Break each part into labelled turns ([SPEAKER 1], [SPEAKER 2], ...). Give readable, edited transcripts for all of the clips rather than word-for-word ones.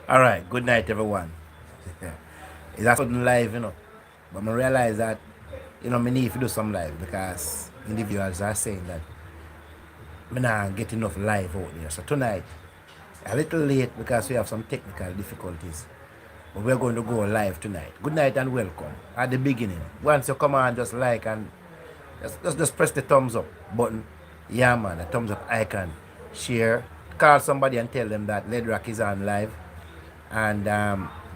[SPEAKER 1] All right, good night, everyone. It's a sudden live, but I realize that, I need to do some live because individuals are saying that I not get enough live out there. So tonight, a little late because we have some technical difficulties, but we're going to go live tonight. Good night and welcome. At the beginning, once you come on, just like and just press the thumbs up button. Yeah, man, the thumbs up icon. Share. Call somebody and tell them that Ledrock is on live. And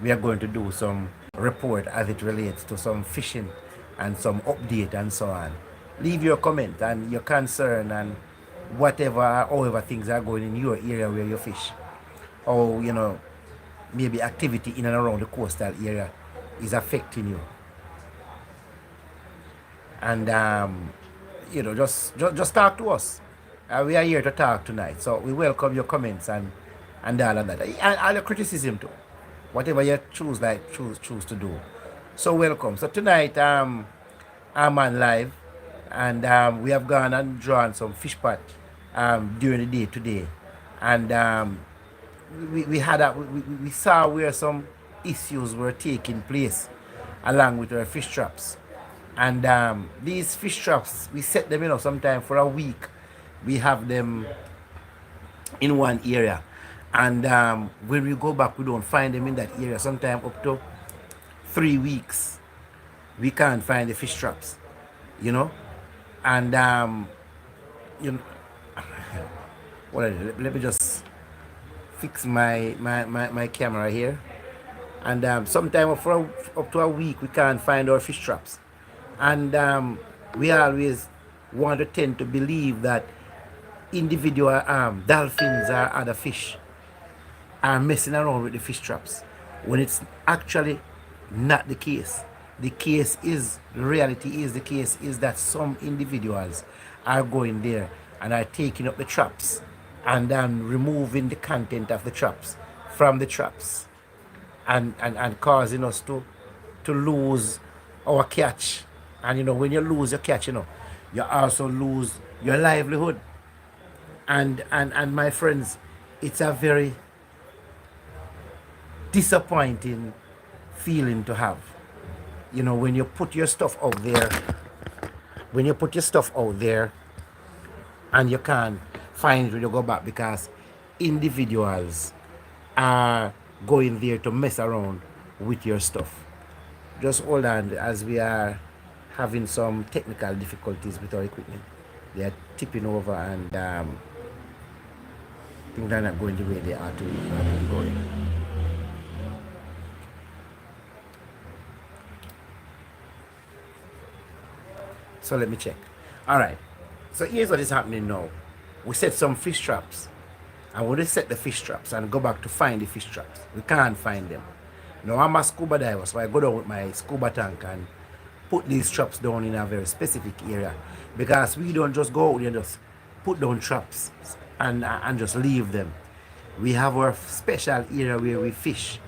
[SPEAKER 1] we are going to do some report as it relates to some fishing and some update and so on. Leave your comment and your concern and whatever, however things are going in your area where you fish. Or, maybe activity in and around the coastal area is affecting you. And, just talk to us. We are here to talk tonight. So we welcome your comments and all of that. And all your criticism too. Whatever you choose to do. So welcome. So tonight I'm on live and we have gone and drawn some fish pot during the day today. And we saw where some issues were taking place along with our fish traps. And these fish traps, we set them, sometime for a week. We have them in one area. And when we go back, we don't find them in that area. Sometimes up to 3 weeks, we can't find the fish traps, And, well, let me just fix my camera here. And sometimes up to a week, we can't find our fish traps. And we always want to tend to believe that individual dolphins or other fish are messing around with the fish traps when it's actually not the case. The reality is that some individuals are going there and are taking up the traps and then removing the content of the traps from the traps and causing us to lose our catch. And when you lose your catch, you also lose your livelihood. And my friends, it's a very disappointing feeling to have. When you put your stuff out there, and you can't find it when you go back because individuals are going there to mess around with your stuff. Just hold on as we are having some technical difficulties with our equipment. They are tipping over and things are not going the way they are to be going. So let me check. All right. So here's what is happening now. We set some fish traps. And when we set the fish traps and go back to find the fish traps, we can't find them. Now I'm a scuba diver, so I go down with my scuba tank and put these traps down in a very specific area. Because we don't just go out and just put down traps and just leave them. We have our special area where we fish.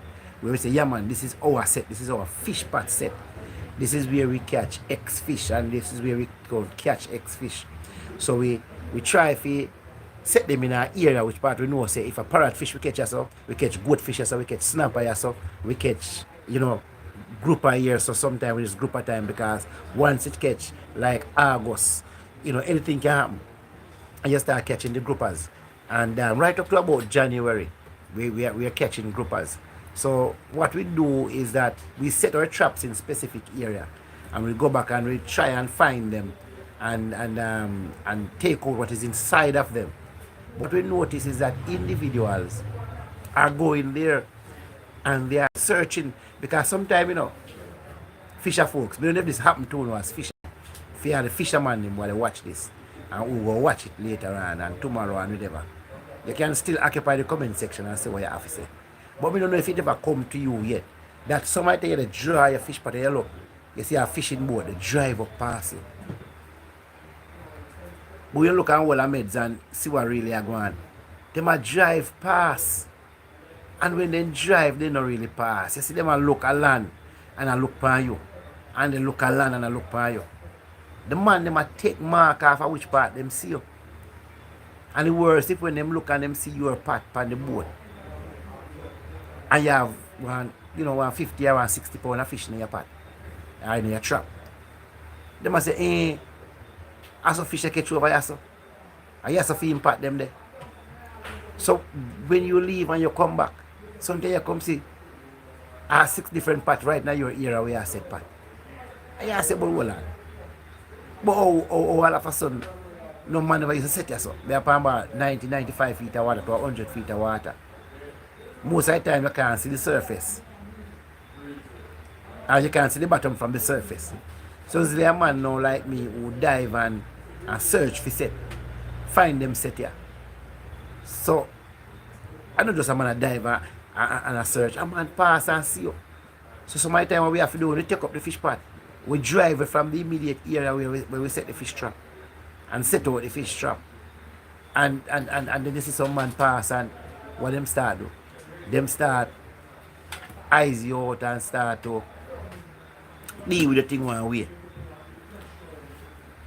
[SPEAKER 1] Where we say, yeah man, this is our set. This is our fish pot set. This is where we catch X fish and this is where we go catch X fish. So we try to set them in an area which part we know, say if a parrot fish we catch also, we catch goat fish also, we catch snapper also, we catch, grouper here, so sometimes it's grouper time because once it catch like August, anything can happen. And you start catching the groupers. And right up to about January, we are catching groupers. So what we do is that we set our traps in specific area and we go back and we try and find them and take out what is inside of them. What we notice is that individuals are going there and they are searching because sometimes, fisher folks, we don't know if this happened to us fisher. If you are the fisherman, while they watch this and we will watch it later on and tomorrow and whatever, you can still occupy the comment section and say what you have to say. But we don't know if it ever come to you yet. That somebody tell you to dry your fish pot, you look. You see a fishing boat, they drive up past you. But you look at all the meds and see what really are going on. They might drive past. And when they drive, they don't really pass. You see them look at land and I look upon you. And they look at land and I look upon you. The man, they might take mark off of which part them see you. And the worst if when them look and them see your part on the boat. and you have one, 50 or 60 pound of fish in your pot or in your trap. They must say, I saw fish catch over here, so. And you have to impact them there. So when you leave and you come back, sometimes you come see, I have 6 different pots right now your area where I said pot. And you say, but hold on. But all of a sudden, no man never used to set yourself. They are about 90, 95 feet of water to 100 feet of water. Most of the time you can't see the surface. And you can't see the bottom from the surface. So there's a man now like me who dive and search for set. Find them set here. So I not just a man a dive and a search. A man pass and see you. So some of the time what we have to do, we take up the fish pot. We drive it from the immediate area where we set the fish trap. And set out the fish trap. And then you see some man pass and what them start do? Them start eyes you out and start to deal with the thing one way.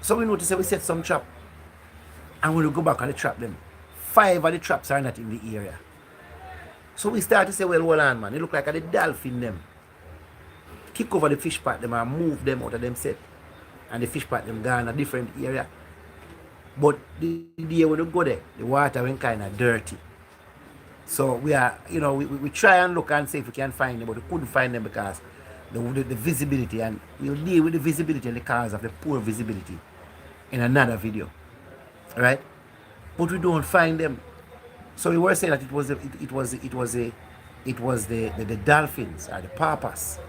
[SPEAKER 1] So we notice that we set some trap. And when we go back and trap them, 5 of the traps are not in the area. So we start to say, well, hold on, man. It look like the dolphin them. Kick over the fish pot them and move them out of them set. And the fish pot them gone a different area. But the day when you go there, the water went kind of dirty. So we are, we try and look and see if we can find them, but we couldn't find them because the visibility, and we'll deal with the visibility and the cause of the poor visibility in another video. Right? But we don't find them. So we were saying that it was the dolphins or the papas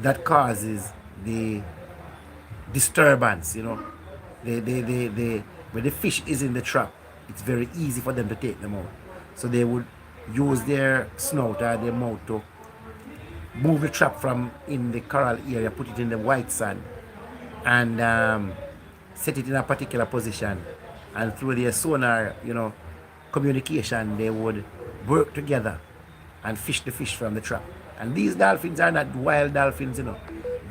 [SPEAKER 1] that causes the disturbance, when the fish is in the trap, it's very easy for them to take them out. So they would use their snout or their mouth to move the trap from in the coral area, put it in the white sand, and set it in a particular position. And through their sonar, communication, they would work together and fish the fish from the trap. And these dolphins are not wild dolphins,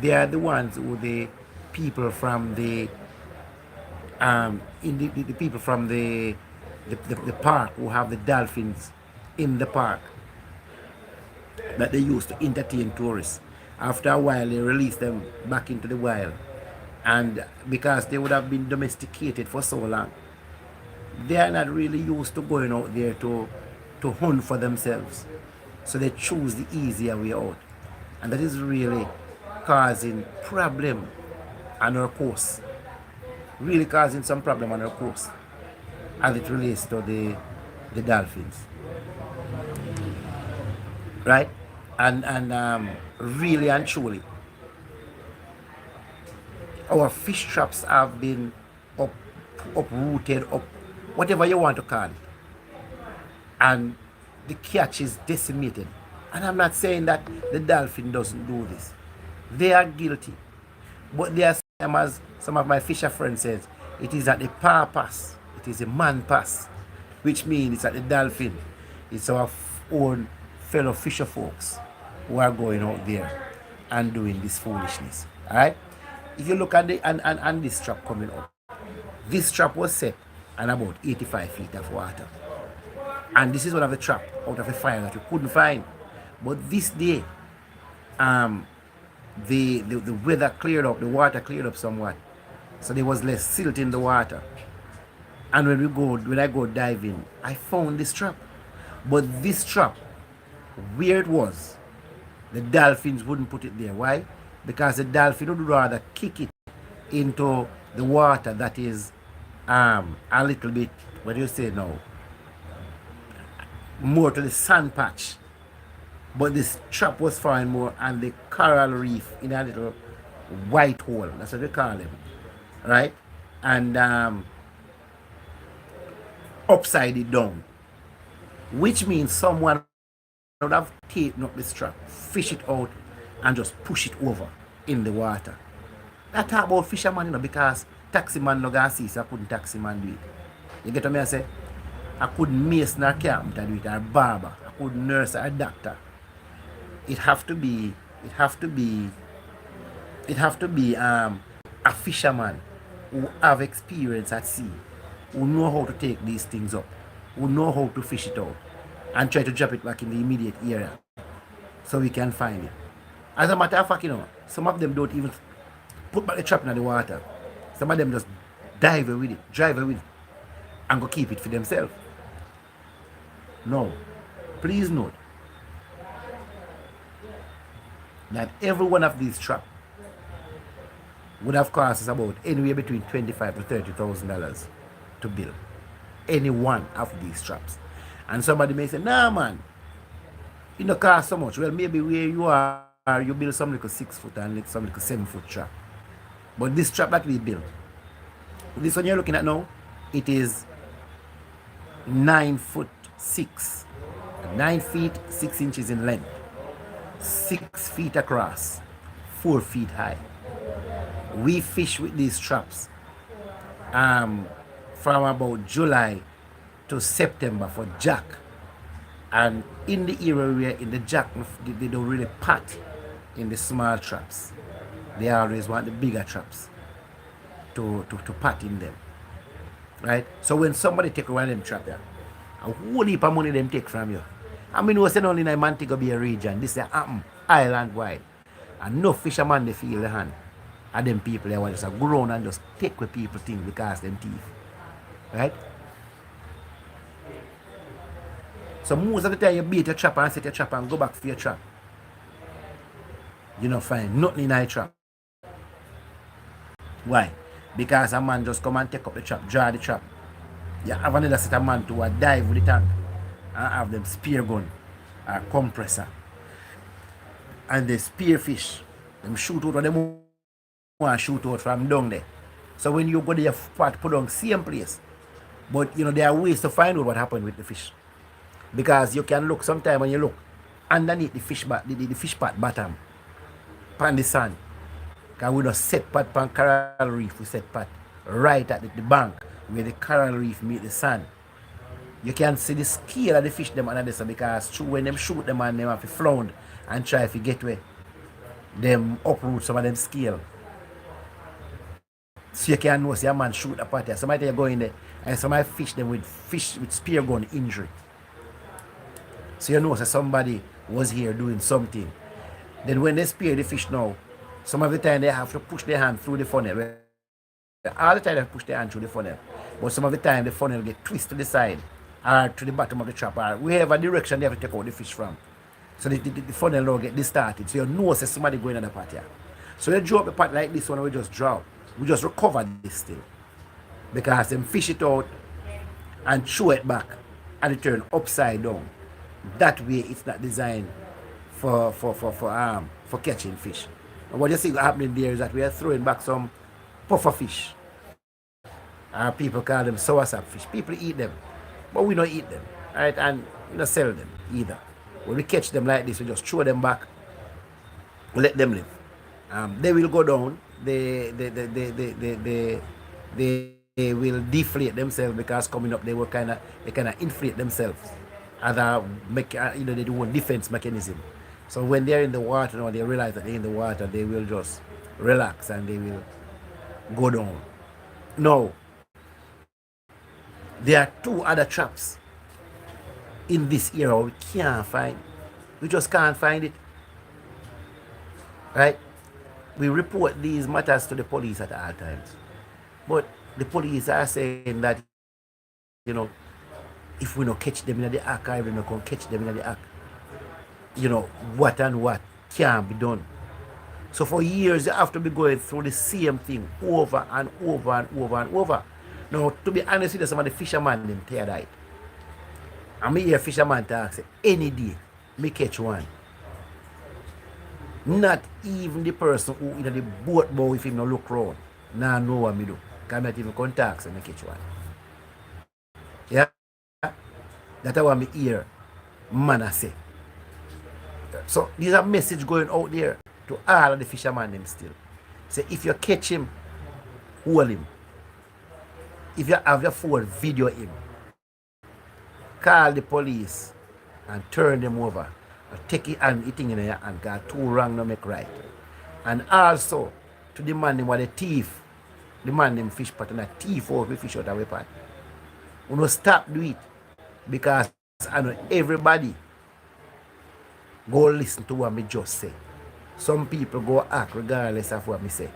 [SPEAKER 1] They are the ones who the people from the people from the park who have the dolphins in the park that they use to entertain tourists. After a while, they release them back into the wild. And because they would have been domesticated for so long, they are not really used to going out there to hunt for themselves. So they choose the easier way out. And that is really causing problem on our coast. Really causing some problem on our coast as it relates to the dolphins. Right? And really and truly, our fish traps have been uprooted, whatever you want to call it. And the catch is decimated. And I'm not saying that the dolphin doesn't do this. They are guilty. But they are same as some of my fisher friends says, it is at the papas, it is a man pass, which means it's at the dolphin. It's our own fellow fisher folks who are going out there and doing this foolishness. Alright? If you look at and this trap coming up, this trap was set on about 85 feet of water. And this is one of the traps out of a fire that we couldn't find. But this day, the weather cleared up, the water cleared up somewhat. So there was less silt in the water. And when I go diving, I found this trap. But this trap, where it was, the dolphins wouldn't put it there. Why? Because the dolphin would rather kick it into the water that is a little bit, what do you say now, more to the sand patch. But this trap was found more on the coral reef in a little white hole. That's what they call them. Right? And upside it down. Which means someone would have taken up this trap, fish it out, and just push it over in the water. I talk about fisherman, because taxi man no gonna see, so I couldn't taxi man do it. You get what I say? I couldn't mason or carpenter do it, or barber. I couldn't nurse or doctor. It have to be a fisherman who have experience at sea, who know how to take these things up, who know how to fish it out. and try to drop it back in the immediate area so we can find it. As a matter of fact, some of them don't even put back the trap in the water. Some of them just dive with it, drive with it, and go keep it for themselves. No. Please note that every one of these traps would have cost us about anywhere between $25,000 to $30,000 to build. Any one of these traps. And somebody may say, nah man, it don't cost so much. Well, maybe where you are, you build some little 6 foot and some little 7 foot trap. But this trap that we built, this one you're looking at now, it is 9 foot 6. 9 feet 6 inches in length, 6 feet across, 4 feet high. We fish with these traps from about July to September for jack. And in the area where in the jack, they don't really pat in the small traps. They always want the bigger traps to pat in them. Right? So when somebody take one of them traps there, a whole heap of money them take from you. I mean, we say only in Montego Bay region, this is happen island wide. And no fisherman they feel the hand. And them people they want just go around and just take what people think because them thief. Right? So most of the time you beat your trap and set your trap and go back for your trap. You don't find nothing in your trap. Why? Because a man just come and take up the trap, draw the trap. You have another set of man to dive with the tank and have them spear gun or compressor. And they spear fish. Them shoot out what they want to shoot out from down there. So when you go to your spot, put on same place. But there are ways to find out what happened with the fish. Because you can look sometime when you look underneath the fish pot bottom on the sand. Because we don't set pot on coral reef, we set pot right at the bank where the coral reef meet the sand. You can see the scale of the fish them under this because true when them shoot them and them have to flound and try to get away. Them uproot some of them scale. So you can know see a man shoot a pot there. Somebody you go in there and somebody fish them with spear gun injury. So you know so somebody was here doing something. Then when they spear the fish now, some of the time they have to push their hand through the funnel. All the time they push their hand through the funnel. But some of the time the funnel get twisted to the side or to the bottom of the trap or wherever direction they have to take out the fish from. So the funnel now get distorted. So you know say somebody going in the pot here. So they draw up the pot like this one we just draw. We just recover this still. Because them fish it out and throw it back and it turn upside down. That way it's not designed for catching fish. And what you see happening there is that we are throwing back some puffer fish. People call them soursop fish. People eat them, but we don't eat them. Right? And we don't sell them either. When we catch them like this, we just throw them back, we let them live. They will go down, they will deflate themselves because coming up they kind of inflate themselves. They do one defense mechanism. So when they're in the water now, they realize that they're in the water, they will just relax and they will go down. No. There are 2 other traps in this area we can't find. We just can't find it. Right? We report these matters to the police at all times. But the police are saying that, if we don't catch them in the act, or we don't come catch them in the act, what and what can be done. So for years, you have to be going through the same thing over and over and over and over. Now, to be honest with you, some of the fishermen, them tired of it. And me hear fisherman talk, say, any day, me catch one. Not even the person who in the boat bow if him no look round. Nah, know what me do. Because I not even contact, so me catch one. Yeah? That's what me hear man I say. So there's a message going out there to all of the fishermen them still. Say if you catch him, hold him. If you have your phone, video him. Call the police and turn them over. Or take it and eating in your hand because 2 wrong no make right. And also to the man them what the thief, the man them fish pot and a thief out we fish out of the pot. We no stop do it because I know everybody go listen to what me just say. Some people go act regardless of what me say.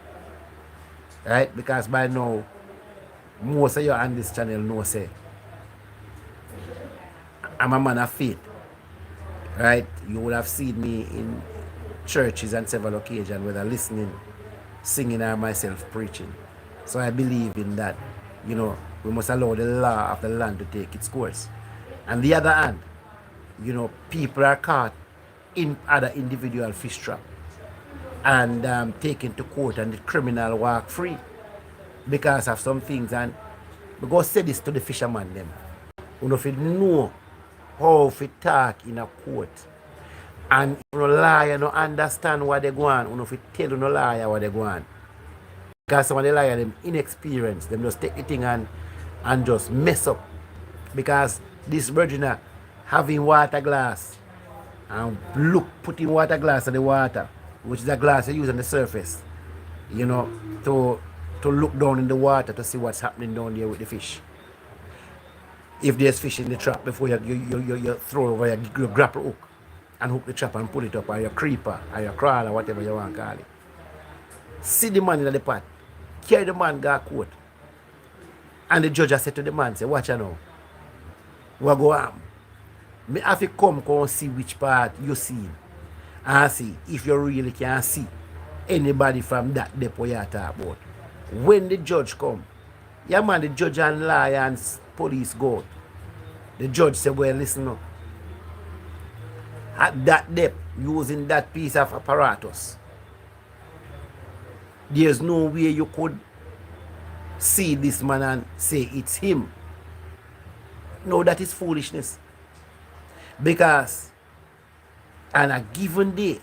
[SPEAKER 1] Right? Because by now, most of you on this channel know say I'm a man of faith. Right? You would have seen me in churches on several occasions, whether listening, singing, or myself preaching. So I believe in that. You know, we must allow the law of the land to take its course. On the other hand, you know, people are caught in other individual fish trap and taken to court, and the criminal walk free because of some things. And we go say this to the fisherman them. You know, if you know how to talk in a court, and if you liar don't understand what they go on, you know, if you tell you no liar what they go on. Because some of the liar them inexperienced, them just take the thing and just mess up. Because this virgin having water glass and putting water glass in the water, which is a glass you use on the surface, you know, to look down in the water to see what's happening down there with the fish. If there's fish in the trap, before you throw over your grapple hook and hook the trap and pull it up, or your creeper, or your crawler, whatever you want to call it. See the man in the pot, carry the man go court. And the judge has said to the man, say, watch you now. What go on? Me have to come see which part you see. And see if you really can see anybody from that depot you talk about. When the judge come, yeah man, the judge and lawyer and police go. The judge say, well, listen up. At that depth, using that piece of apparatus, there's no way you could see this man and say it's him. No, that is foolishness. Because on a given day,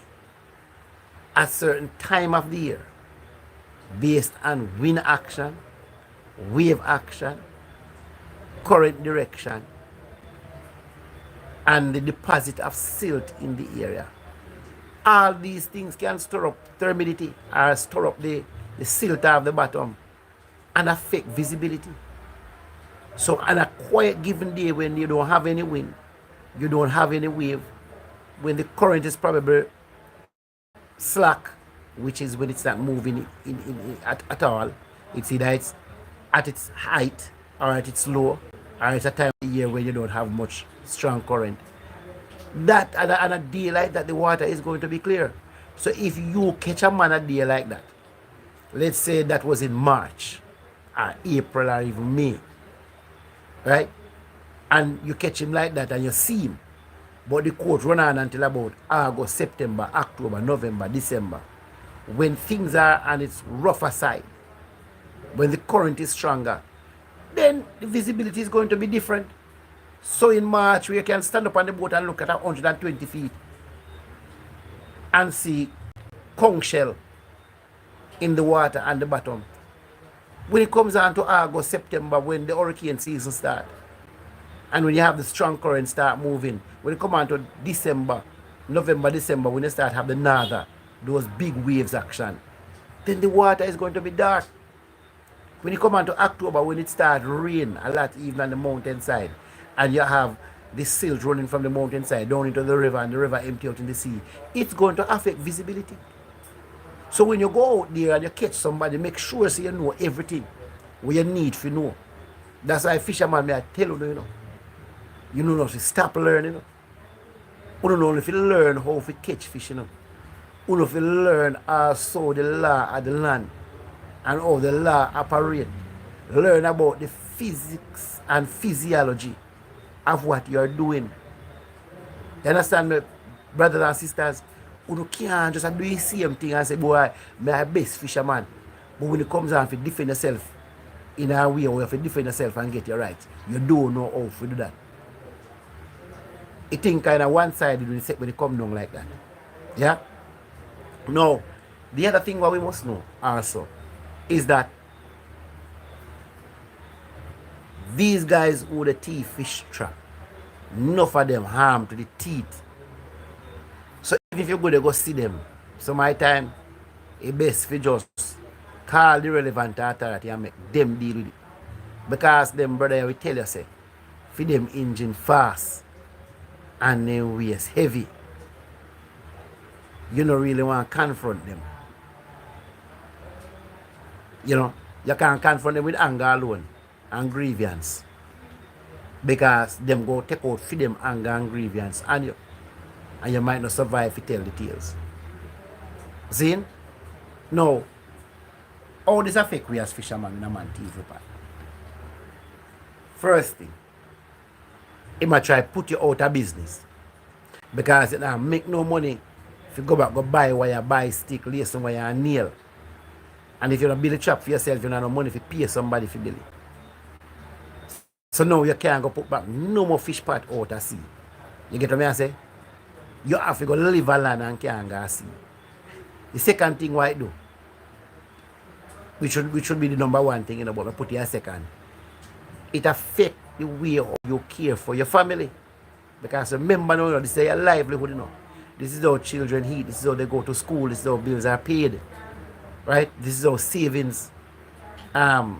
[SPEAKER 1] a certain time of the year, based on wind action, wave action, current direction, and the deposit of silt in the area, all these things can stir up turbidity or stir up the silt of the bottom and affect visibility. So on a quiet given day when you don't have any wind, you don't have any wave, when the current is probably slack, which is when it's not moving at all, it's either it's at its height or at its low, or it's a time of the year when you don't have much strong current. That on a day like that, the water is going to be clear. So if you catch a man a day like that, let's say that was in March or April or even May, right? And you catch him like that and you see him, but the court run on until about August, September, October, November, December, when things are on its rougher side, when the current is stronger, then the visibility is going to be different. So in March, we can stand up on the boat and look at 120 feet and see conch shell in the water and the bottom. When it comes on to August, September, when the hurricane season starts, and when you have the strong current start moving, when it come on to December, November, December, when you start have the nada, those big waves action, then the water is going to be dark. When you come on to October, when it starts rain a lot even on the mountainside, and you have the silt running from the mountainside down into the river and the river empty out in the sea, it's going to affect visibility. So when you go out there and you catch somebody, make sure so you know everything what you need to know. That's why fisherman may I tell you, you know. You know if you stop learning. You don't know if you learn how to catch fish, you know. You know if you learn also the law of the land and how the law operate. Learn about the physics and physiology of what you're doing. You understand me, brothers and sisters? You can't just do the same thing and say, boy, my best fisherman. But when it comes on to defend yourself in a way where you have to defend yourself and get your rights, you don't know how to do that. It think kind of one-sided when it comes down like that. Yeah? Now, the other thing what we must know also is that these guys who the teeth fish trap, enough of them harm to the teeth. So if you go to go see them, so my time, it best for just call the relevant authority and make them deal with it. Because them brother will tell you say, for them engine fast and their waist heavy. You don't really want to confront them. You know, you can't confront them with anger alone and grievance. Because them go take out for them anger and grievance on you. And you might not survive to tell the tales. See? Now, how this affect we as fishermen in a man TV part? First thing, he might try put you out of business. Because you make no money if you go back, go buy wire, buy stick, lace some wire and nail. And if you don't build a trap for yourself, you don't have no money if you pay somebody for build it. So now you can't go put back no more fish pot out of sea. You get what I say? You have to go live a land and can't go see. The second thing why I do, which should be the number one thing, but I put it a second. It affects the way you care for your family. Because remember now, this is your livelihood, This is how children eat, this is how they go to school, this is how bills are paid. Right? This is how savings are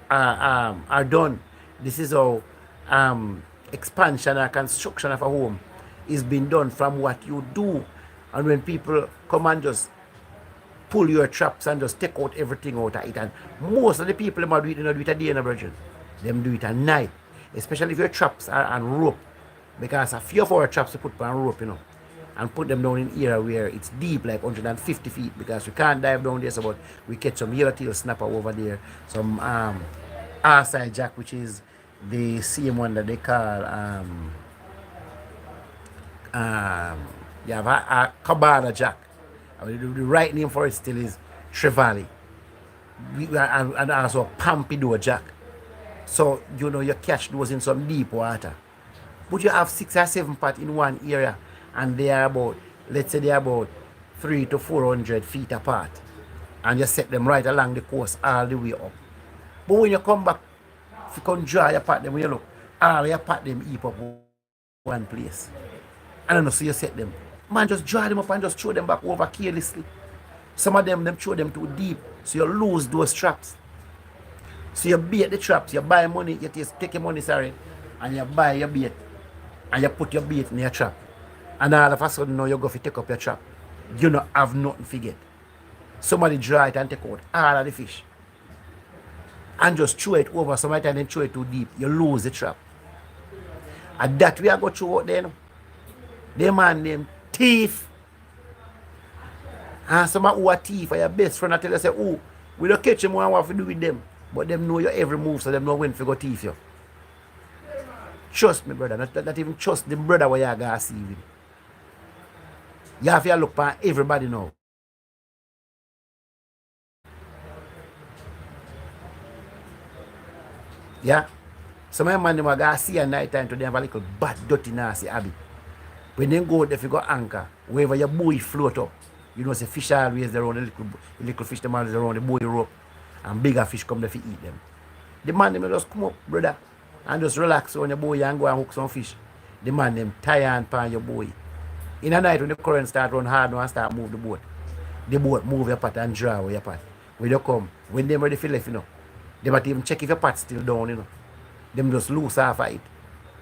[SPEAKER 1] done. This is how expansion and construction of a home is being done from what you do. And when people come and just pull your traps and just take out everything out of it, and most of the people them do it, they don't do it at day in a virgin. Them do it at night. Especially if your traps are on rope. Because a few of our traps we put on rope, and put them down in area where it's deep, like 150 feet, because we can't dive down there. So but we catch some yellowtail snapper over there, some R-side jack, which is the same one that they call you have a cabana jack. The right name for it still is trevally, and also pompidou jack. So you catch those in some deep water, but you have 6 or 7 pot in one area, and they are about, let's say they are about 300 to 400 feet apart, and you set them right along the coast all the way up. But when you come back, if you can draw your pot them, when you look, all your pot them heap up one place. And then so you set them. Man, just draw them up and just throw them back over carelessly. Some of them throw them too deep, so you lose those traps. So you bait the traps, you buy money, you take your money, and you buy your bait, and you put your bait in your trap. And all of a sudden now you go to take up your trap. You don't have nothing to get. Somebody draw it and take out all of the fish. And just throw it over, somebody and then throw it too deep. You lose the trap. And that we are going through out there. They man named thief. And somebody who are thief are your best friend, I tell you, say, oh, we don't catch them, what to do with them. But them know your every move, so them know when to go thief you. Trust me, brother. Not even trust the brother where you going to see with. You have to look at everybody now. Yeah? Some of man them are going to see at night time to them have a little bad, dirty, nasty habit. When they go out there, if you go anchor, wherever your buoy float up, say fish always around the little fish, them always around the buoy rope, and bigger fish come there to eat them. The man them just come up, brother, and just relax on your buoy and go and hook some fish. The man them tie and pan your buoy. In the night when the current start run hard and start move the boat move your pot and draw your pot. When you come, when they ready for left, they might even check if your pot still down, Them just loose off of it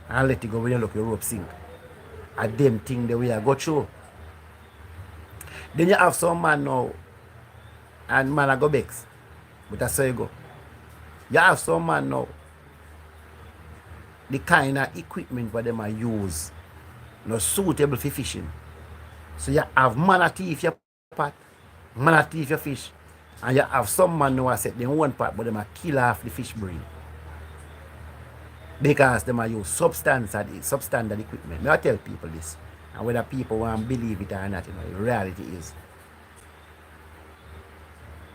[SPEAKER 1] and let it go when you look your rope sink. And them thing the way I go through. Then you have some man now, and man I go bex. But that's how you go. You have some man now, the kind of equipment where them are use not suitable for fishing. So you have man a thief your pot, man a thief your fish, and you have some man who set them one pot, but them a kill off the fish brain. Because them are use substandard equipment. I tell people this, and whether people want to believe it or not, the reality is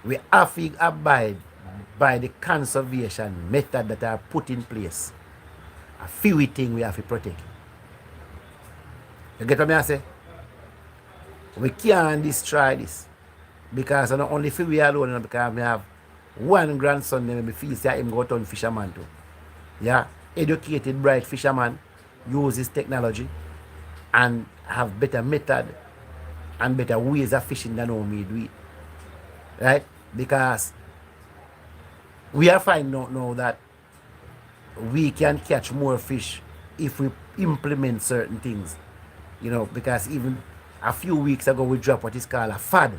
[SPEAKER 1] we have to abide by the conservation method that are put in place. A few things we have to protect. You get what I say? We can't destroy this. Because not only for we alone, because we have one grandson, maybe feel say him go turn fisherman too. Yeah? Educated, bright fisherman, use his technology and have better method and better ways of fishing than how we do it. Right? Because we are finding out now that we can catch more fish if we implement certain things, because even a few weeks ago we dropped what is called a FAD,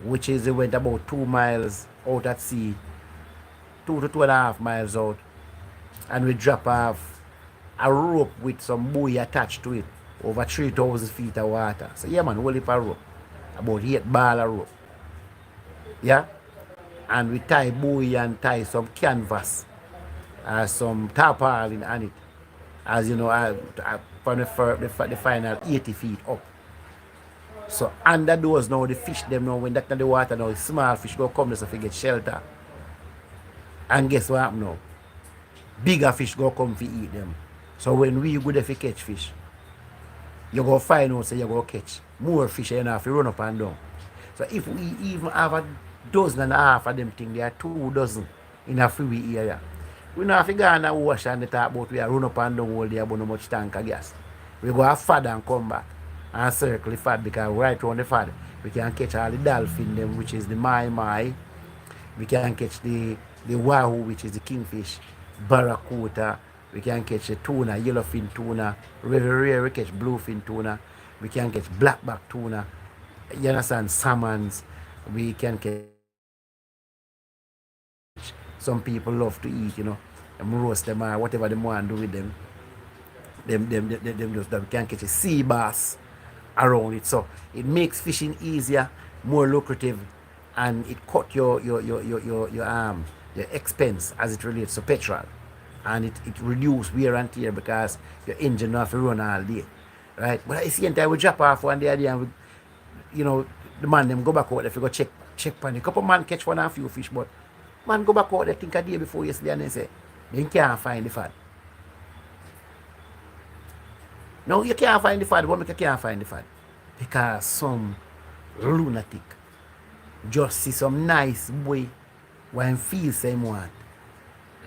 [SPEAKER 1] which is it went about 2 miles out at sea, 2 to 2.5 miles out, and we drop off a rope with some buoy attached to it over 3,000 feet of water. So yeah man, whole heap of rope, about 8 ball of rope. Yeah? And we tie buoy and tie some canvas, some tarpaulin on it, as you know, from the final 80 feet up. So under those now, the fish them now, when that in the water now, small fish go come so if get shelter. And guess what happen now? Bigger fish go come to eat them. So when we go there to catch fish, you go find out so you go catch more fish and you have to run up and down. So if we even have a dozen and a half of them things, there are 2 dozen in a freeway area. We don't have to go and wash and talk about we are run up and down all day about no much tank of gas. We go have fad and come back and circle the fad, because right around the fad we can catch all the dolphin them, which is the mai. We can catch the wahoo, which is the kingfish, barracuda. We can catch the tuna, yellowfin tuna. Very rare we catch bluefin tuna. We can catch blackback tuna. You understand? Salmons. We can catch. Some people love to eat, roast them or whatever they want to do with them. Them just that we can catch a sea bass around it. So it makes fishing easier, more lucrative, and it cut your expense as it relates to petrol, and it reduces wear and tear because your engine don't have to run all day, right? But at the same time we drop off one day and we, the man them go back out if you go check on it. A couple man catch one and a few fish, but man go back out there think a day before yesterday and they say they can't find the fad. No, you can't find the fad. Why you can't find the fad? Because some lunatic just see some nice boy when feel same want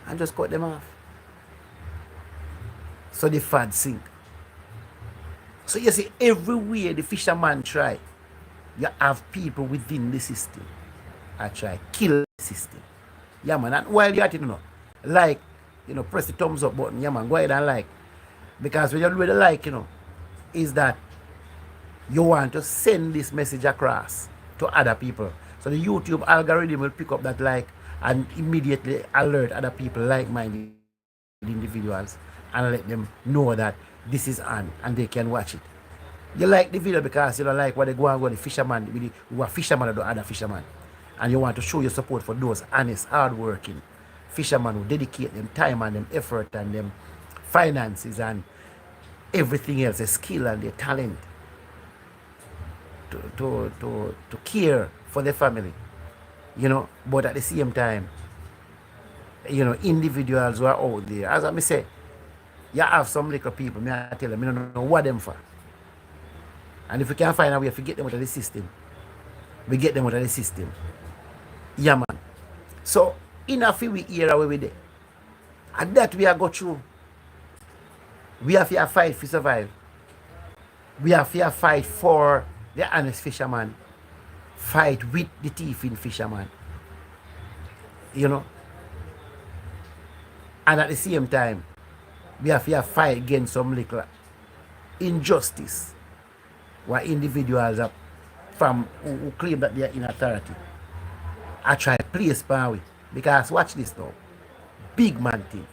[SPEAKER 1] and just cut them off. So the fad sink. So you see, everywhere the fisherman try, you have people within the system that try kill the system. Yeah man, and while you're at it, like, press the thumbs up button, yeah man, go ahead and like. Because when you do the like, is that you want to send this message across to other people. So the YouTube algorithm will pick up that like and immediately alert other people, like-minded individuals, and let them know that this is on and they can watch it. You like the video because you don't like what they go and go the fisherman, who are fishermen or the other fishermen. And you want to show your support for those honest, hard-working fishermen who dedicate them time and them effort and them finances and everything else, their skill and their talent to care for their family, but at the same time, individuals who are out there, as I say, you have some little people, I tell them, I don't know what them for. And if we can find a way to get them out of the system, we get them out of the system. Yeah man. So in a few era where we there, and that we are go through. We have to fight to survive. We have to fight for the honest fisherman. Fight with the thief in fisherman. And at the same time, we have to fight against some little injustice where individuals are from who claim that they are in authority. I try to place power. Because watch this now. Big man thing.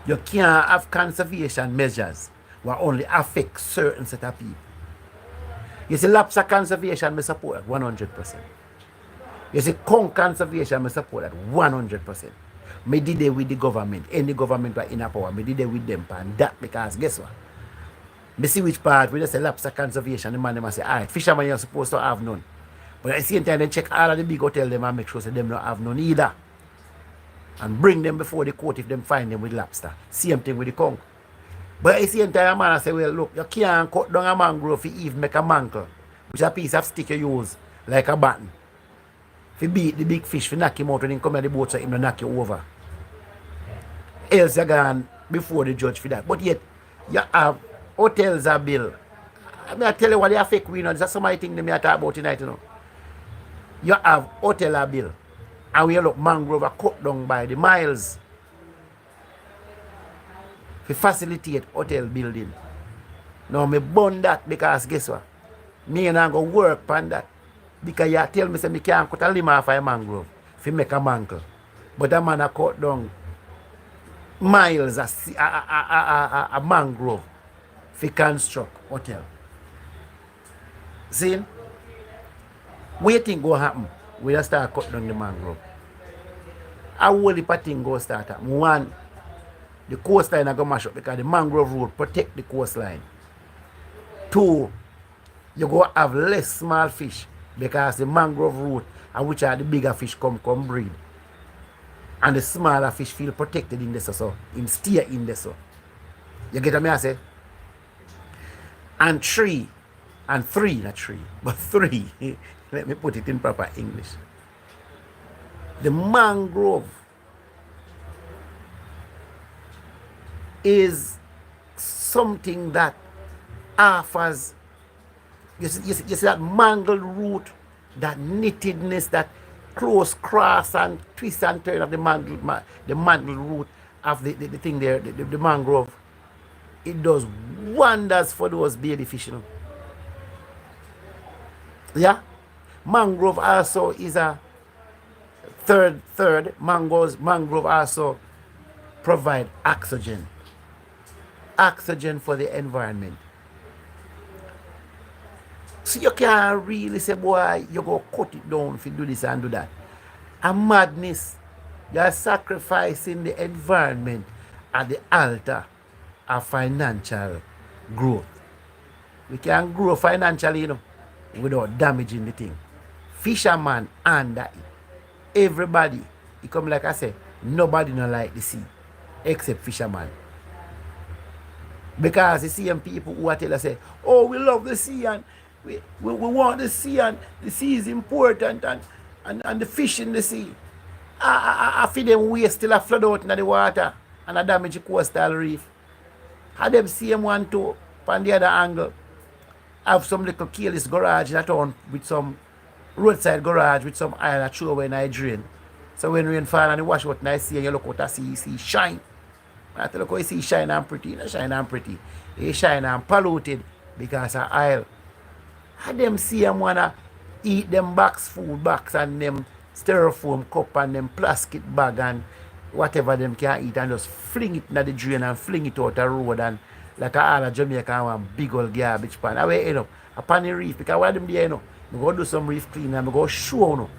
[SPEAKER 1] You can't have conservation measures that only affect certain set of people. You see, lobster conservation, I support 100%. You see, conch conservation, I support that 100%. I did it with the government. Any government that in power, I did it with them. And that because guess what? I see which part we just say lobster conservation, the man them say, alright, fishermen you're supposed to have none. But at the same time, they check all of the big hotel them and make sure that them don't have none either. And bring them before the court if them find them with lobster. Same thing with the conch. But at the same time, man, I say, well, look, you can't cut down a mangrove to even make a mantle, which is a piece of stick you use, like a baton. If you beat the big fish, if you knock him out when he come at the boat, so him to knock you over. Else you're gone before the judge for that. But yet, you have hotels are built. I tell you what they affect we, That's some of the things they talk about tonight, You have hotel are built. And we look mangrove are cut down by the miles. to facilitate hotel building. Now me burn that because guess what? Me and I go work on that. Because you tell me say me can't cut a limb off a mangrove if make a mangle. But that man a cut down miles a mangrove to construct hotel. See? What you think go happen? We just start cut down the mangrove. How will the thing go start happen? One, the coastline are going to mash up because the mangrove root protect the coastline. Two, you go have less small fish because the mangrove root and which are the bigger fish come breed. And the smaller fish feel protected in this so in stay in this so. You get what I say? And three, not three, but three. Let me put it in proper English. The mangrove is something that offers, you see that mangled root, that knittedness, that close cross and twist and turn of the mangled root of the thing there, the mangrove. It does wonders for those baby fish, you know. Yeah? Mangrove also is a third mangrove also provide oxygen for the environment. So you can't really say, boy, you go cut it down if you do this and do that. A madness. You're sacrificing the environment at the altar of financial growth. We can grow financially, you know, without damaging the thing. Fisherman under it. Everybody, it come like I say, nobody don't like the sea except fisherman. Because the same people who are tell us say, oh, we love the sea and we want the sea and the sea is important and the fish in the sea. I feel them waste still a flood out in the water and a damage the coastal reef. Had them same one too, on the other angle, have some little careless garage in a town with some roadside garage with some iron that throw away in a drain. So when rain fall and you wash out in the sea and you look out and see, you see shine. I tell you how you see shine and pretty, not shine and pretty. It shine and polluted because of oil. And them see them wanna eat them food box and them styrofoam cup and them plastic bag and whatever them can eat and just fling it in the drain and fling it out the road and like all of Jamaica one big old garbage pan. I will end up upon the reef because while them there, you know, I go do some reef cleaning and I go show you know,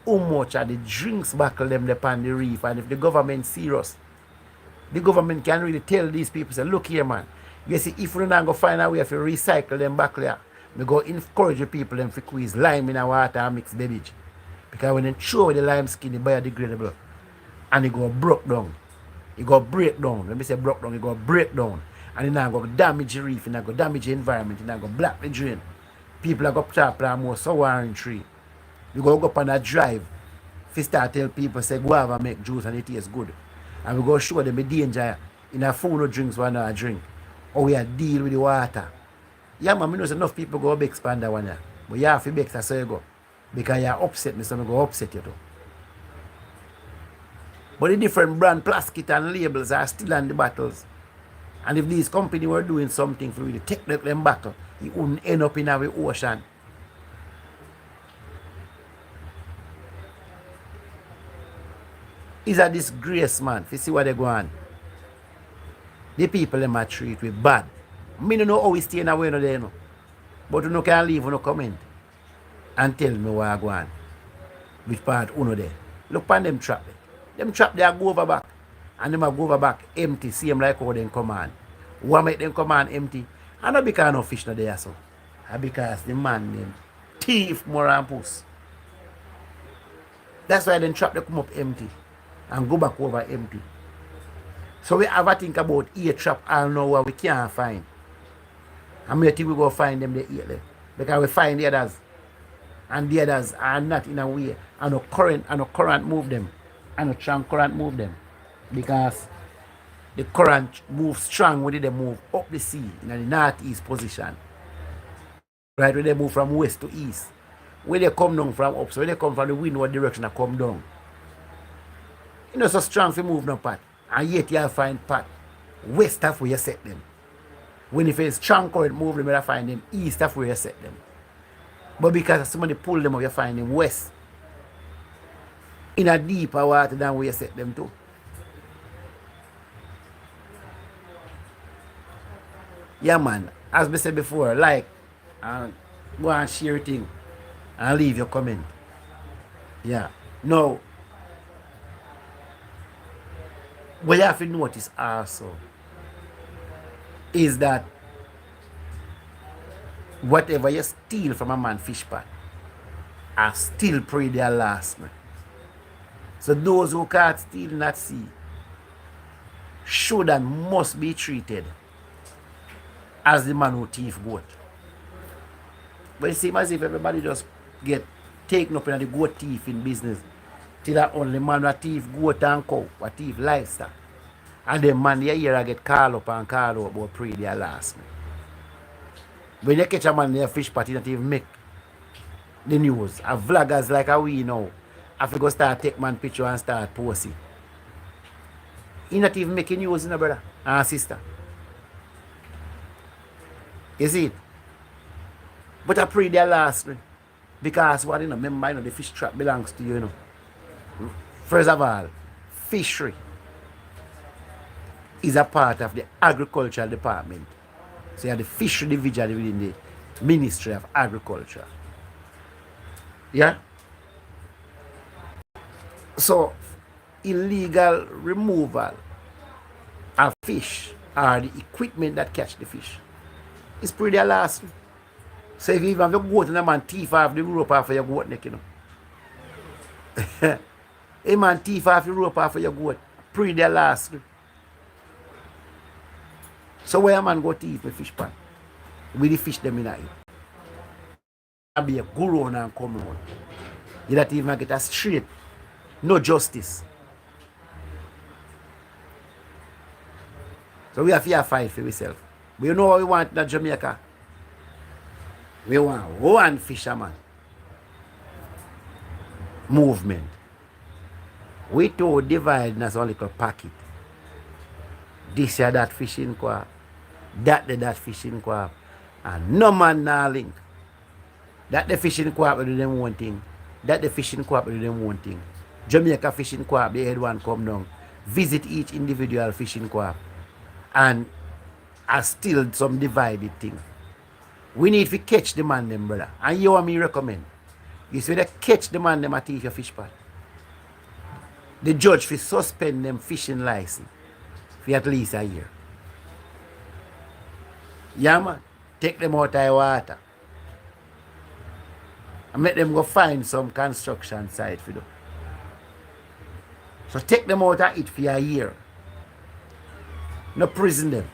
[SPEAKER 1] how much of the drinks buckle them upon the reef. And if the government serious, the government can really tell these people, say, look here man, you see if we're not going to find a way to recycle them back there, we go encourage the people them to squeeze lime in the water and mix beverage. Because when they throw away the lime skin, it's biodegradable. And it go broke down. It go break down. When we say broke down, it go break down. And it not go damage the reef, it not go damage the environment, it not go black the drain. People are going to plant more sour tree. We go up on a drive. If you start tell people say guava make juice and it tastes good. And we go show them the danger in a food or drinks one or drink. Or we are deal with the water. Yeah man, I know enough people go big expand that one here. But you have to beg so you go. Because you upset me, so I go upset you too. But the different brand plastic and labels are still on the bottles. And if these companies were doing something for really take them bottle, it wouldn't end up in our ocean. It's a disgrace, man. If you see what they go on. The people them are treat with bad. I don't know how we stay in a way no there, no. But you no can leave no comment and tell me what I go on. Which part uno there. Look on them trap there. Them trap there go over back. And them go over back empty, same like how them come on. What make them come on empty? And not because no fish no there so. And because the man them thief more and puss. That's why them trap they come up empty and go back over empty. So we have a think about ear trap all know what we can't find. And we think we go find them there. Because we find the others. And the others are not in a way. And no current move them. And no strong current move them. Because the current moves strong when they move up the sea in the northeast position. Right, when they move from west to east. When they come down from up, so when they come from the windward direction and come down. You know, so strong to move no path. And yet you'll find path west of where you set them. When if it's strong current move them, you find them east of where you set them. But because somebody pull them up, you find them west. In a deeper water than where you set them to. Yeah, man. As I said before, like, go and share a thing and leave your comment. Yeah. Now, what you have to notice also is that whatever you steal from a man fish pot are still prey their last man. So those who can't steal not sea should and must be treated as the man who thief goat. But it seems as if everybody just get taken up in the goat thieving business. Till that only man who thief goat and cow, who thief livestock. And then man you hear get called up and called out about pray their last. When you catch a man in a fish pot, you don't even make the news. A vloggers like a we now, have to go start take man picture and start posting. He not even making news, you know, brother and sister. You see it? But I pray their last one. Because what you know, remember, you know, the fish trap belongs to you, you know. First of all, fishery is a part of the agricultural department. So you have the fishery division within the Ministry of Agriculture. Yeah? So illegal removal of fish or the equipment that catch the fish is pretty last. So if you even have your goat and a man thief off the rope off of your goat neck, you know. A man thief off the rope off of your goat, pretty last. So where a man go thief a fish pan? With the fish them in it. I'll be a guru and come on. You don't even get a straight. No justice. So we have to fight for ourselves. But you know what we want in Jamaica? We want one fisherman movement. We two divide as a little packet. This year that fishing crab, that fishing crab, and no man now link. That the fishing crab will do them one thing. That the fishing crab will do them one thing. Jamaica fishing crab, the head one come down, visit each individual fishing crab, and are still some divided thing. We need to catch the man them, brother. And you want me recommend. You see they catch the man them at your fish pot. The judge will suspend them fishing license for at least a year. Yeah, man. Take them out of the water. And make them go find some construction site for them. So take them out of it for a year. No prison them.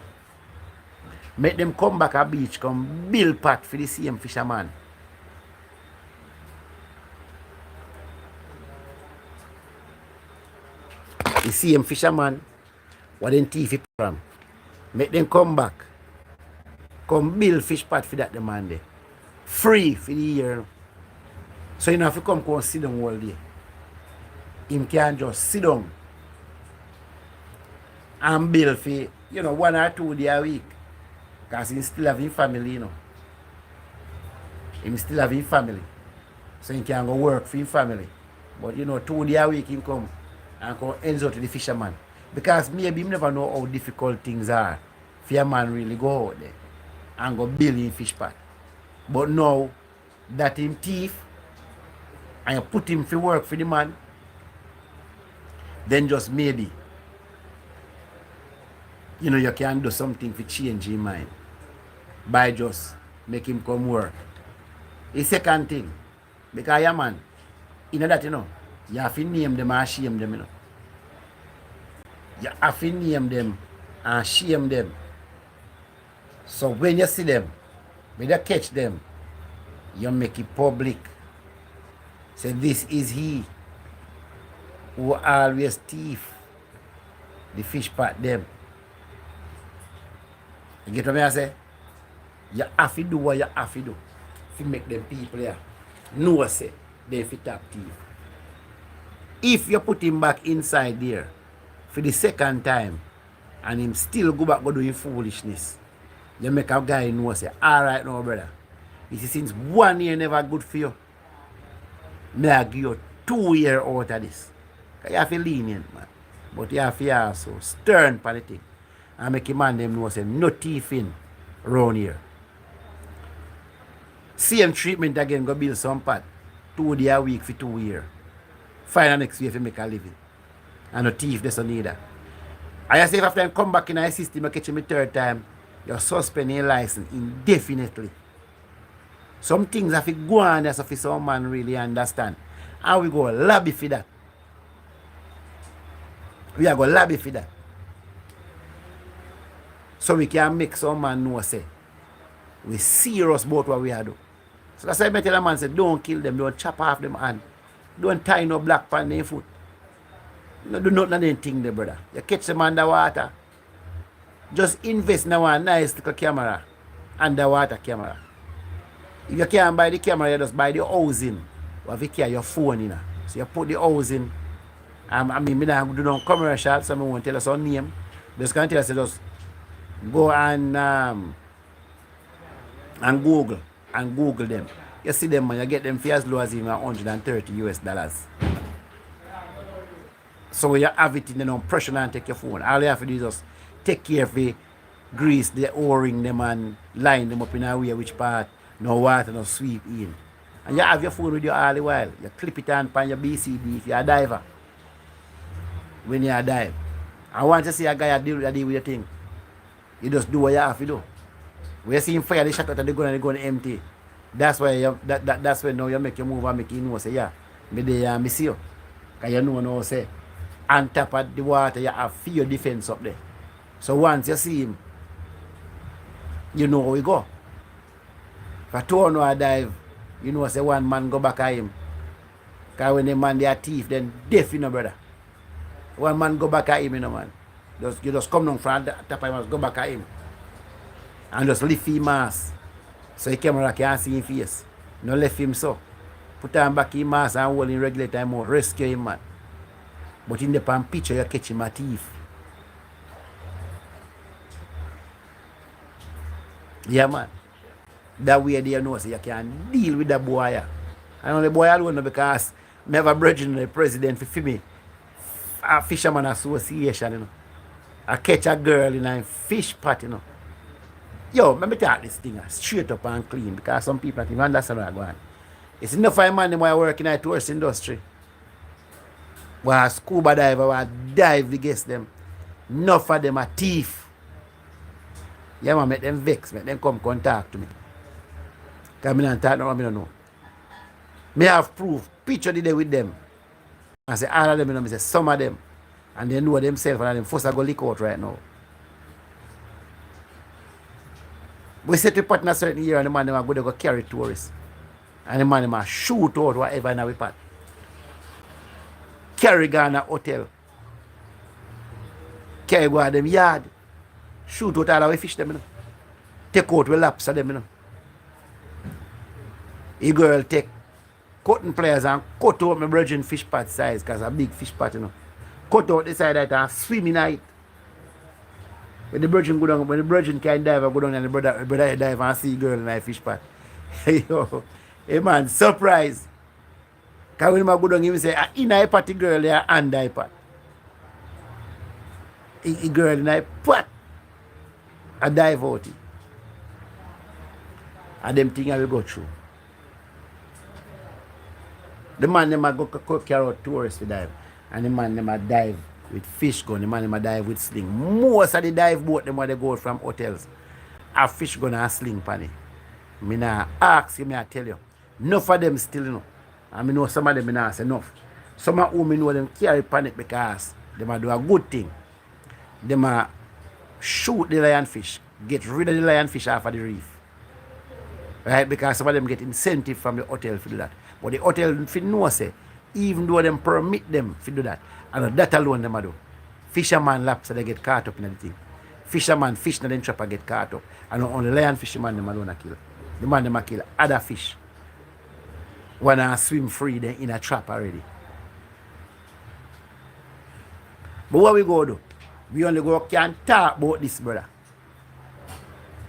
[SPEAKER 1] Make them come back at beach, come build pot for the same fisherman. The same fisherman, what then thief from. Make them come back. Come build fish pot for that demand there. Free for the year. So you don't have to come and sit down all day. Him can just sit down and build for, 1 or 2 days a week. Because he still have his family, He still have his family. So he can go work for his family. But 2 days a week he come and come ends out to the fisherman. Because maybe he never know how difficult things are for a man really go out there and go build in fish pot. But now that him thief and you put him for work for the man, then just maybe you can do something to change his mind by just make him come work. The second thing, because yeah, man, that you have to name them and shame them, You have to name them and shame them. So when you see them, when you catch them, you make it public. Say this is he who always thief the fish pot them. You get what I say? You have to do what you have to do to make them people here know say they fit top thief. If you put him back inside there for the second time, and him still go back go do his foolishness. You make a guy know say, alright now brother. You see since 1 year never good for you. Me I give you 2 years out of this. You have to lenient man. But you have to also stern for the thing. And make a man them know say no thief in around here. Same treatment again go build some pot. 2 days a week for 2 years. Find the next way to make a living. And no thief doesn't need that. I say if after I come back in the system, I catch him the third time, you're suspending your license indefinitely. Some things have to go on as if some man really understand. And we go lobby for that. We are going to lobby for that. So we can make some man know say, we serious about what we are doing. So that's why I tell a man say, don't kill them, don't chop off them hand. Don't tie no black pan their foot. No do nothing of anything there, brother. You catch them underwater. Just invest in one nice little camera. Underwater camera. If you can't buy the camera, you just buy the housing. Or if you carry your phone in. So you put the housing. I mean, I don't do no commercial, so I won't tell us our name. Just can tell us just go and Google them. You see them and you get them for as low as even $130. So you have it in the pressure and take your phone. All you have to do is just take care of the grease, the O-ring them and line them up in a way which part no water no sweep in. And you have your phone with you all the while. You clip it on your BCD if you're a diver. When you dive. I want to see a guy deal with your thing. You just do what you have to do. When you see him fire the shot out of the gun and the gun empty. That's why that's when now you make your move and make you know say, yeah, me there me see you. Because you know now say on top of the water you have fear defense up there. So once you see him, you know how we go. If I told no dive, you know say one man go back at him. Because when the man they are thief, then deaf, you know, brother. One man go back at him, you know, man. You just come down from the top of him, go back at him. And just lift his mask. So the camera can't see his face. No left him so. Put him back in mask and hold him regular time out. Rescue him, man. But in the pan picture, you catch him a thief. Yeah, man. That way they know so you can deal with that boy. And only boy alone because I have a brother the president for me. A fisherman association, you know. I catch a girl in a fish pot, you know. Yo, let me talk this thing straight up and clean because some people don't understand what I'm going. It's enough for a man who work in the tourist industry. Where a scuba diver will dive against them. Enough of them are thief. Yeah, man, make them vex, make them come contact to me. Because I don't talk no, I don't know. Me have proof, picture the day with them. I say all of them, you know, I say some of them. And they know themselves and them first I go leak out right now. We set a pot in a certain year and the man them are going to go carry tourists. And the man them are shoot out whatever in our pot. Carry Ghana hotel. Carry go to them yard. Shoot out all our fish them, you know. Take out the laps of them, you know. A girl take cotton pliers and cut out my virgin fish pot size because a big fish pot, you know. Cut out the side that and swim in it. When the virgin go down, when the virgin can dive, I go down and the brother dive and see a girl in my fish pot. Yo, hey man, surprise. Because when I go down, he say, in a pot, the girl there and a pot. A girl in a pot. I dive out it. And them things I will go through. The man them a go carry out tourists to dive. And the man them a dive with fish gun, the man them a dive with sling. Most of the dive boat them where they go from hotels have fish gun and sling pan it. Me nah ask you, me I tell you. Enough of them still, you know. And me know some of them me nah say enough. Some of whom me know them carry pan it because them a do a good thing. Them a shoot the lionfish, get rid of the lionfish off of the reef. Right? Because some of them get incentive from the hotel to do that. But the hotel fit know say, even though them permit them to do that, and that alone them a do. Fisherman laps so they get caught up in the thing. Fisherman fish in the trap and get caught up. And only lion fisherman them alone a kill. The man them a kill other fish. When I swim free then in a trap already. But what we go do? We only go can talk about this, brother.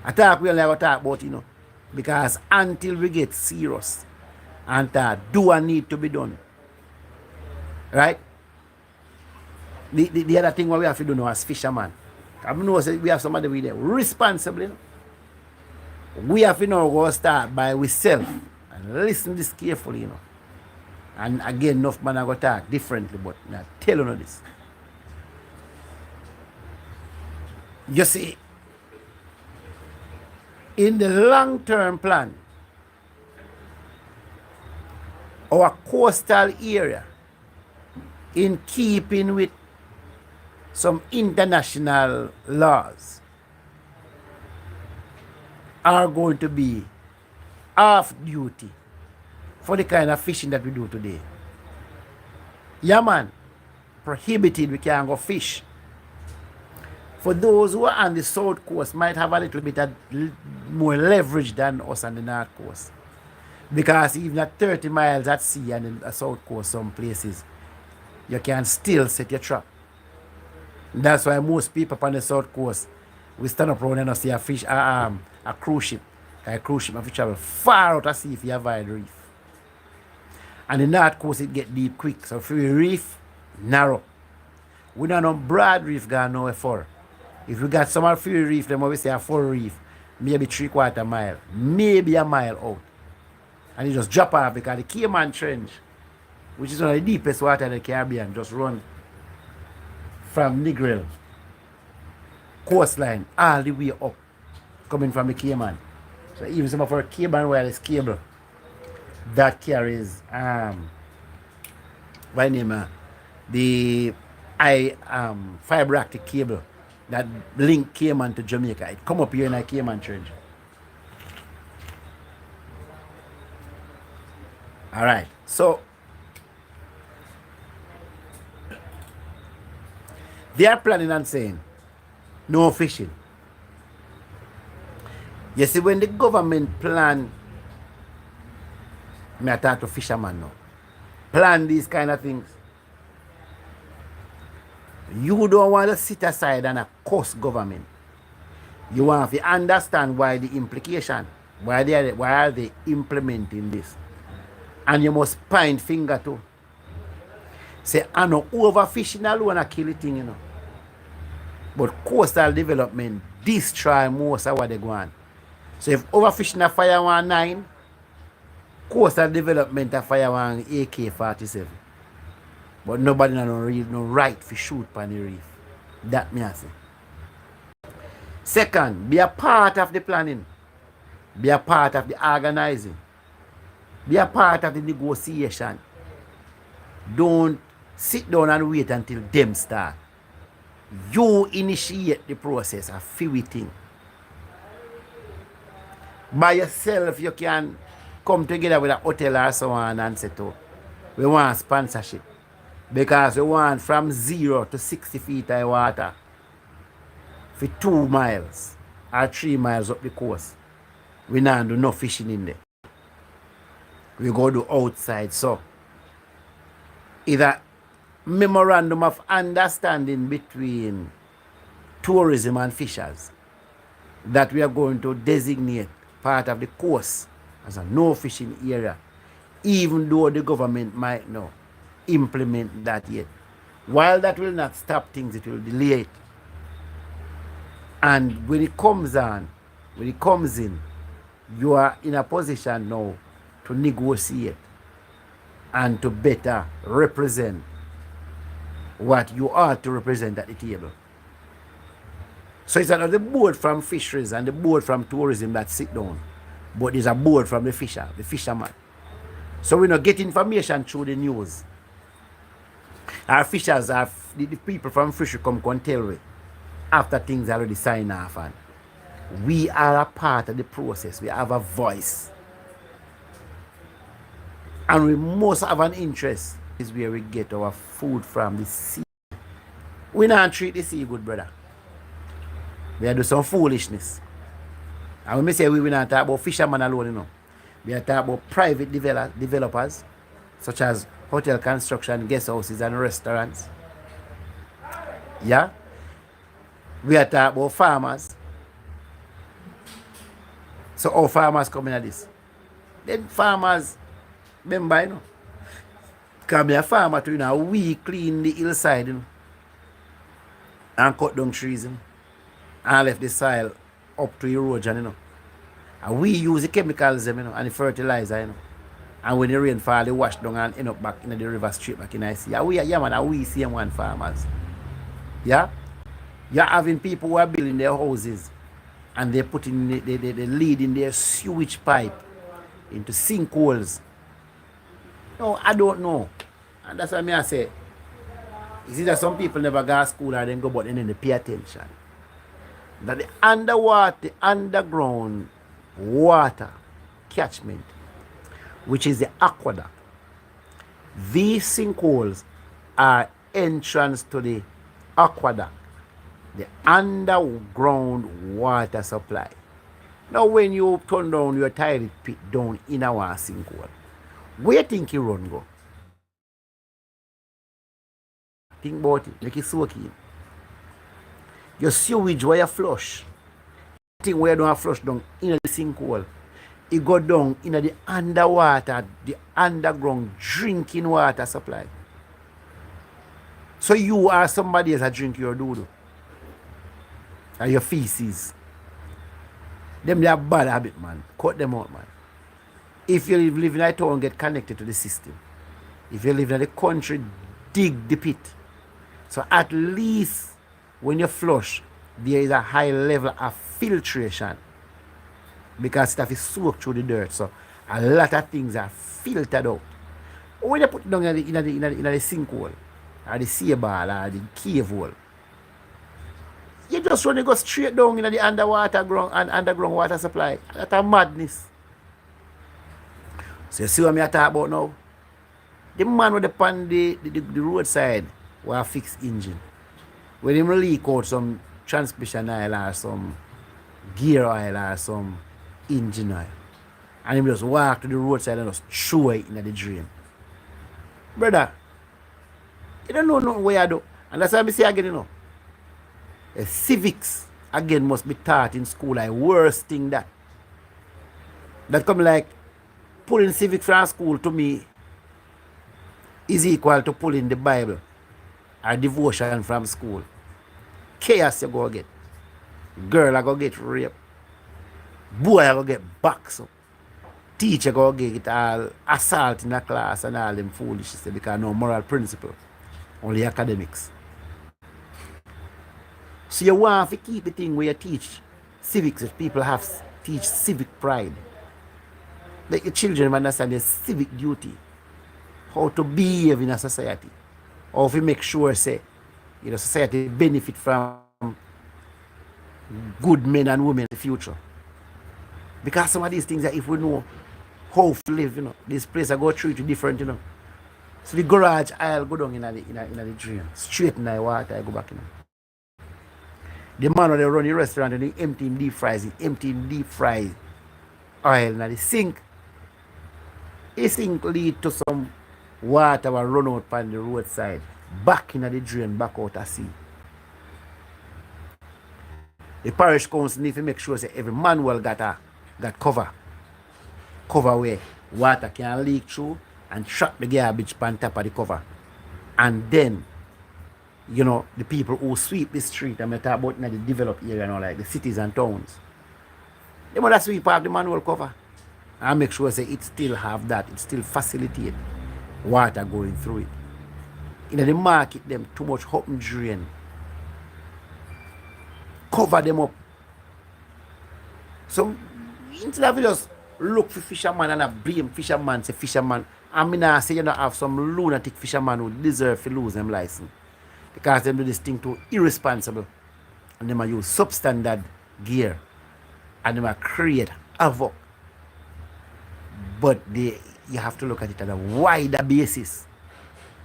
[SPEAKER 1] I talk we only go talk about, because until we get serious and do what need to be done, right? The other thing what we have to do now as fishermen, I know we have somebody with there responsibly. We have to now go start by ourselves and listen this carefully, And again, enough man are going to talk differently, but now tell you this. You see, in the long-term plan, our coastal area, in keeping with some international laws, are going to be off duty for the kind of fishing that we do today. Yeah, man, prohibited, we can't go fish. For those who are on the south coast might have a little bit of more leverage than us on the north coast. Because even at 30 miles at sea and in the south coast, some places, you can still set your trap. That's why most people on the south coast, we stand up around and see a fish, a cruise ship. A cruise ship, if you travel far out at sea if you avoid the reef. And the north coast, it get deep quick. So for the reef, narrow. We don't know broad reef going nowhere far. If we got some free reef, then we say a full reef, maybe 3/4 mile, maybe a mile out. And you just drop off because the Cayman Trench, which is one of the deepest water in the Caribbean, just run from Negril coastline all the way up, coming from the Cayman. So even some of our Cayman wireless cable that carries by name the fiber optic cable that link Cayman to Jamaica. It come up here in a Cayman Trench. All right. So they are planning on saying no fishing. You see, when the government plan, I talk to fishermen now, plan these kind of things, you don't want to sit aside and curse government. You want to understand why the implication, why are they implementing this. And you must point finger too. Say, I know overfishing alone a kill the thing, But coastal development destroy most of what they go on. So if overfishing a fire 9, coastal development a fire AK-47. But nobody no right to shoot on the reef. That me I say. Second, be a part of the planning. Be a part of the organizing. Be a part of the negotiation. Don't sit down and wait until them start. You initiate the process of thing. By yourself, you can come together with a hotel or so on and say, oh, we want sponsorship. Because we want from 0 to 60 feet of water for 2 miles or 3 miles up the coast. We not do no fishing in there. We go do outside. So, either memorandum of understanding between tourism and fishers that we are going to designate part of the coast as a no fishing area, even though the government might not implement that yet. While that will not stop things, it will delay it. And when it comes in, you are in a position now to negotiate and to better represent what you are to represent at the table. So it's not the board from fisheries and the board from tourism that sit down, but there's a board from the fisherman. So we not get information through the news. Our fishers, the people from fishery come tell me after things already signed off, and we are a part of the process. We have a voice. And we must have an interest. Is where we get our food from, the sea. We not treat the sea good, brother. We are do some foolishness. And when we say we not talk about fishermen alone, we are talking about private developers, such as hotel construction, guest houses and restaurants. Yeah? We are talking about farmers. So how farmers come in at this? Then farmers, remember, you know, because me a farmer too, you know, we clean the hillside, you know, and cut down trees, you know, and left the soil up to erosion, you know. And we use the chemicals, you know, and the fertilizer, you know. And when the rain fall, they wash down and end up back in the river straight back in the sea. And yeah, man, and we same one farmers. Yeah? You're having people who are building their houses and they're putting the lead in their sewage pipe into sinkholes. No, I don't know. And that's what I say. It's either some people never go to school or they go, but then they pay attention. That the underground water catchment, which is the aqueduct, these sinkholes are entrance to the aqueduct, the underground water supply. Now when you turn down your toilet pit down in our sinkhole, where you think you run go? Think about it, make it soak in. Your sewage where you flush, thing where you don't flush down in the sinkhole, it go down in the underwater, the underground drinking water supply. So you are somebody else that drink your doodoo and your feces. Them they are bad habit, man. Cut them out, man. If you live in a town, get connected to the system. If you live in the country, dig the pit. So at least when you flush, there is a high level of filtration because stuff is soaked through the dirt. So a lot of things are filtered out. When you put it down in the sinkhole, or the sea ball, or the cave hole, you just want to go straight down in the underground water supply. That's a madness. So you see what I talk about now? The man with the roadside with a fixed engine, when him leak out some transmission oil or some gear oil or some engine oil, and him just walk to the roadside and just throw it in the drain. Brother, you don't know nothing what you do. And that's why I say again, you know, civics again must be taught in school. Like worst thing that come like pulling civics from school to me is equal to pulling the Bible or devotion from school. Chaos you go get. Girl I go get raped. Boy I go get boxed up. Teacher go get all assault in the class and all them foolishness because no moral principle. Only academics. So you want to keep the thing where you teach civics, if people have teach civic pride. Let your children understand their civic duty. How to behave in a society. How to make sure say, you know, society benefit from good men and women in the future. Because some of these things that if we know how to live, you know, this place I go through it different, you know. So the garage I'll go down in the drain. Straight in the water I go back in. The man who they run the restaurant and they empty him deep fries, oil in the sink. The sink lead to some water will run out on the roadside, back in the drain, back out at sea. The parish council need to make sure that every manual got cover where water can leak through and trap the garbage on top of the cover. And then, you know, the people who sweep the street, I'm talking about in the developed area, you know, like the cities and towns, they must sweep off the manual cover and make sure that it still have that, it still facilitate water going through it. In the market, them too much hot and drain. Cover them up. So instead of just look for fisherman and a blame fisherman, say fisherman, I mean I say you don't have some lunatic fisherman who deserve to lose them license. Because them do this thing too irresponsible. And them use substandard gear. And them create havoc. But you have to look at it on a wider basis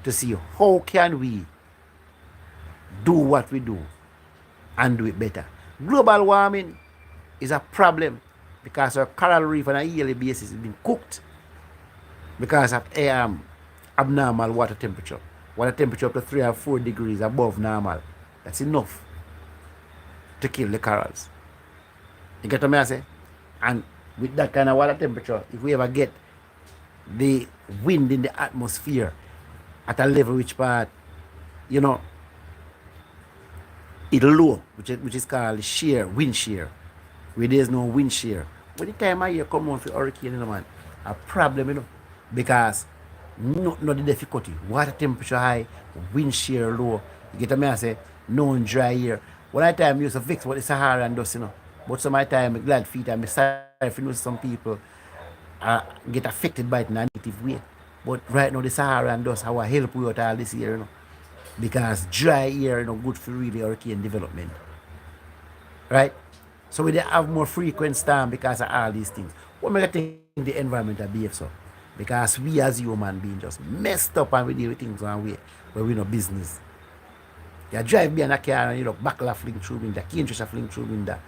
[SPEAKER 1] to see how can we do what we do and do it better. Global warming is a problem because our coral reef on a yearly basis is being cooked because of abnormal water temperature. Water temperature up to 3 or 4 degrees above normal. That's enough. to kill the corals. You get what I say? And with that kind of water temperature, if we ever get the wind in the atmosphere at a level which part, you know, it'll low, which is called shear, wind shear, where there's no wind shear. When the time of year come on for hurricane, you know, man, a problem, you know, because not the difficulty. Water temperature high, wind shear low. You get what I say? No dry year. One of the time I used to fix what the Sahara and dust, you know. But some of the time, I'm glad feet and I'm sorry if you know some people get affected by it in a negative way. But right now, the Sahara and dust, how I help you out all this year, you know. Because dry air, you know, good for really hurricane development. Right? So we have more frequent storm because of all these things. What make I think the environment behave so? Because we as human beings just messed up and we deal with things one way where we know business. You drive behind a car and you look back fling through window, cane trash fling through window,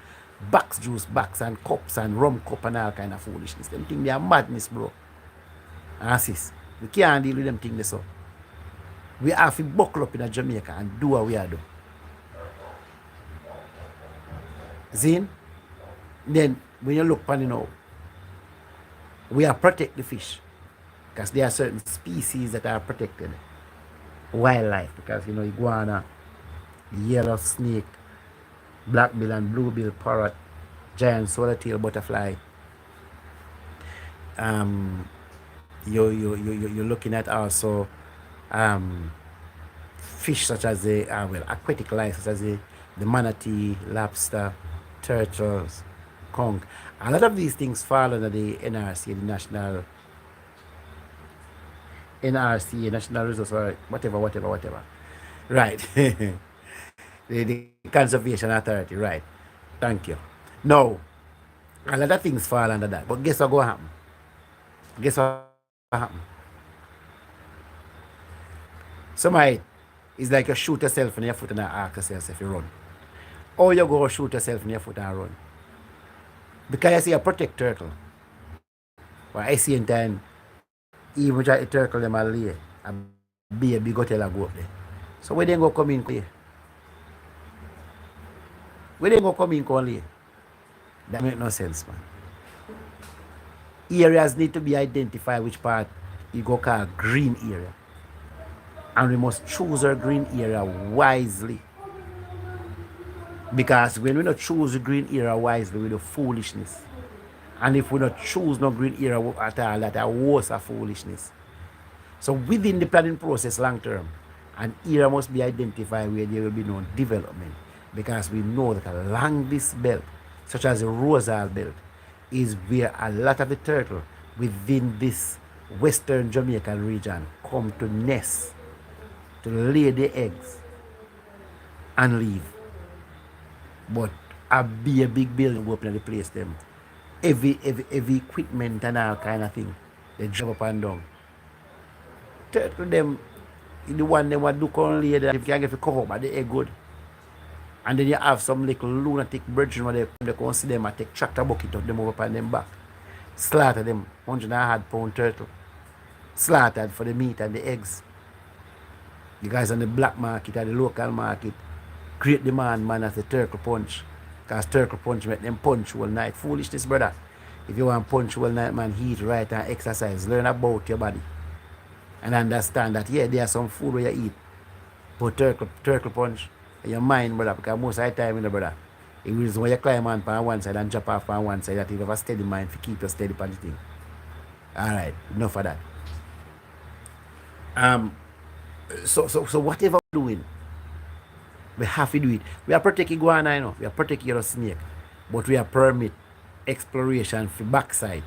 [SPEAKER 1] box juice, box and cups and rum cup and all kind of foolishness. Them things they are madness, bro. And sis, we can't deal with them things so. We have to buckle up in Jamaica and do what we are doing. Zin, then when you look on, you know, we are protect the fish because there are certain species that are protected. Wildlife, because you know, iguana, yellow snake, blackbill and bluebill parrot, giant swallowtail butterfly. You're looking at also fish such as the aquatic life such as the manatee, lobster, turtles, conch. A lot of these things fall under the NRC, the National Resource or whatever. Right. the Conservation Authority, right. Thank you. Now, a lot of things fall under that. But guess what going to happen? Guess what happen? Somebody is like you shoot yourself in your foot and ask yourself if you run. Or you go shoot yourself in your foot and run. Because you see a protect turtle. But I see in time, even try to turtle them a lay, a baby go tell a go up there. So where they go come in lay? Where they go come in lay? That make no sense, man. Areas need to be identified which part you go call green area. And we must choose our green area wisely. Because when we not choose the green area wisely, we do foolishness. And if we not choose no green area at all, that are worse of foolishness. So within the planning process long term, an area must be identified where there will be no development. Because we know that along this belt, such as the Rosal belt, is where a lot of the turtle within this western Jamaican region come to nest, to lay the eggs and leave. But a big building go up in the place them. Every equipment and all kind of thing. They drive up and down. Turtle them, the one them what do come lay there, if you can get the cover but the egg good. And then you have some little lunatic brethren where they come see them and take tractor bucket of them over on them back. Slaughter them 100-pound turtle. Slaughtered for the meat and the eggs. The guys on the black market or the local market, great demand, man, as the turtle punch. Because turtle punch make them punch all night. Foolishness, brother. If you want punch all night, man, eat right and exercise. Learn about your body. And understand that, yeah, there's some food where you eat. But turtle punch in your mind, brother, because most of the time, you know, brother, it is when you climb on one side and jump off on one side that you have a steady mind to keep your steady on the thing. Alright, enough of that. So whatever we're doing, we have to do it. We are protecting iguana, you know, we are protecting your snake, but we are permit exploration for backside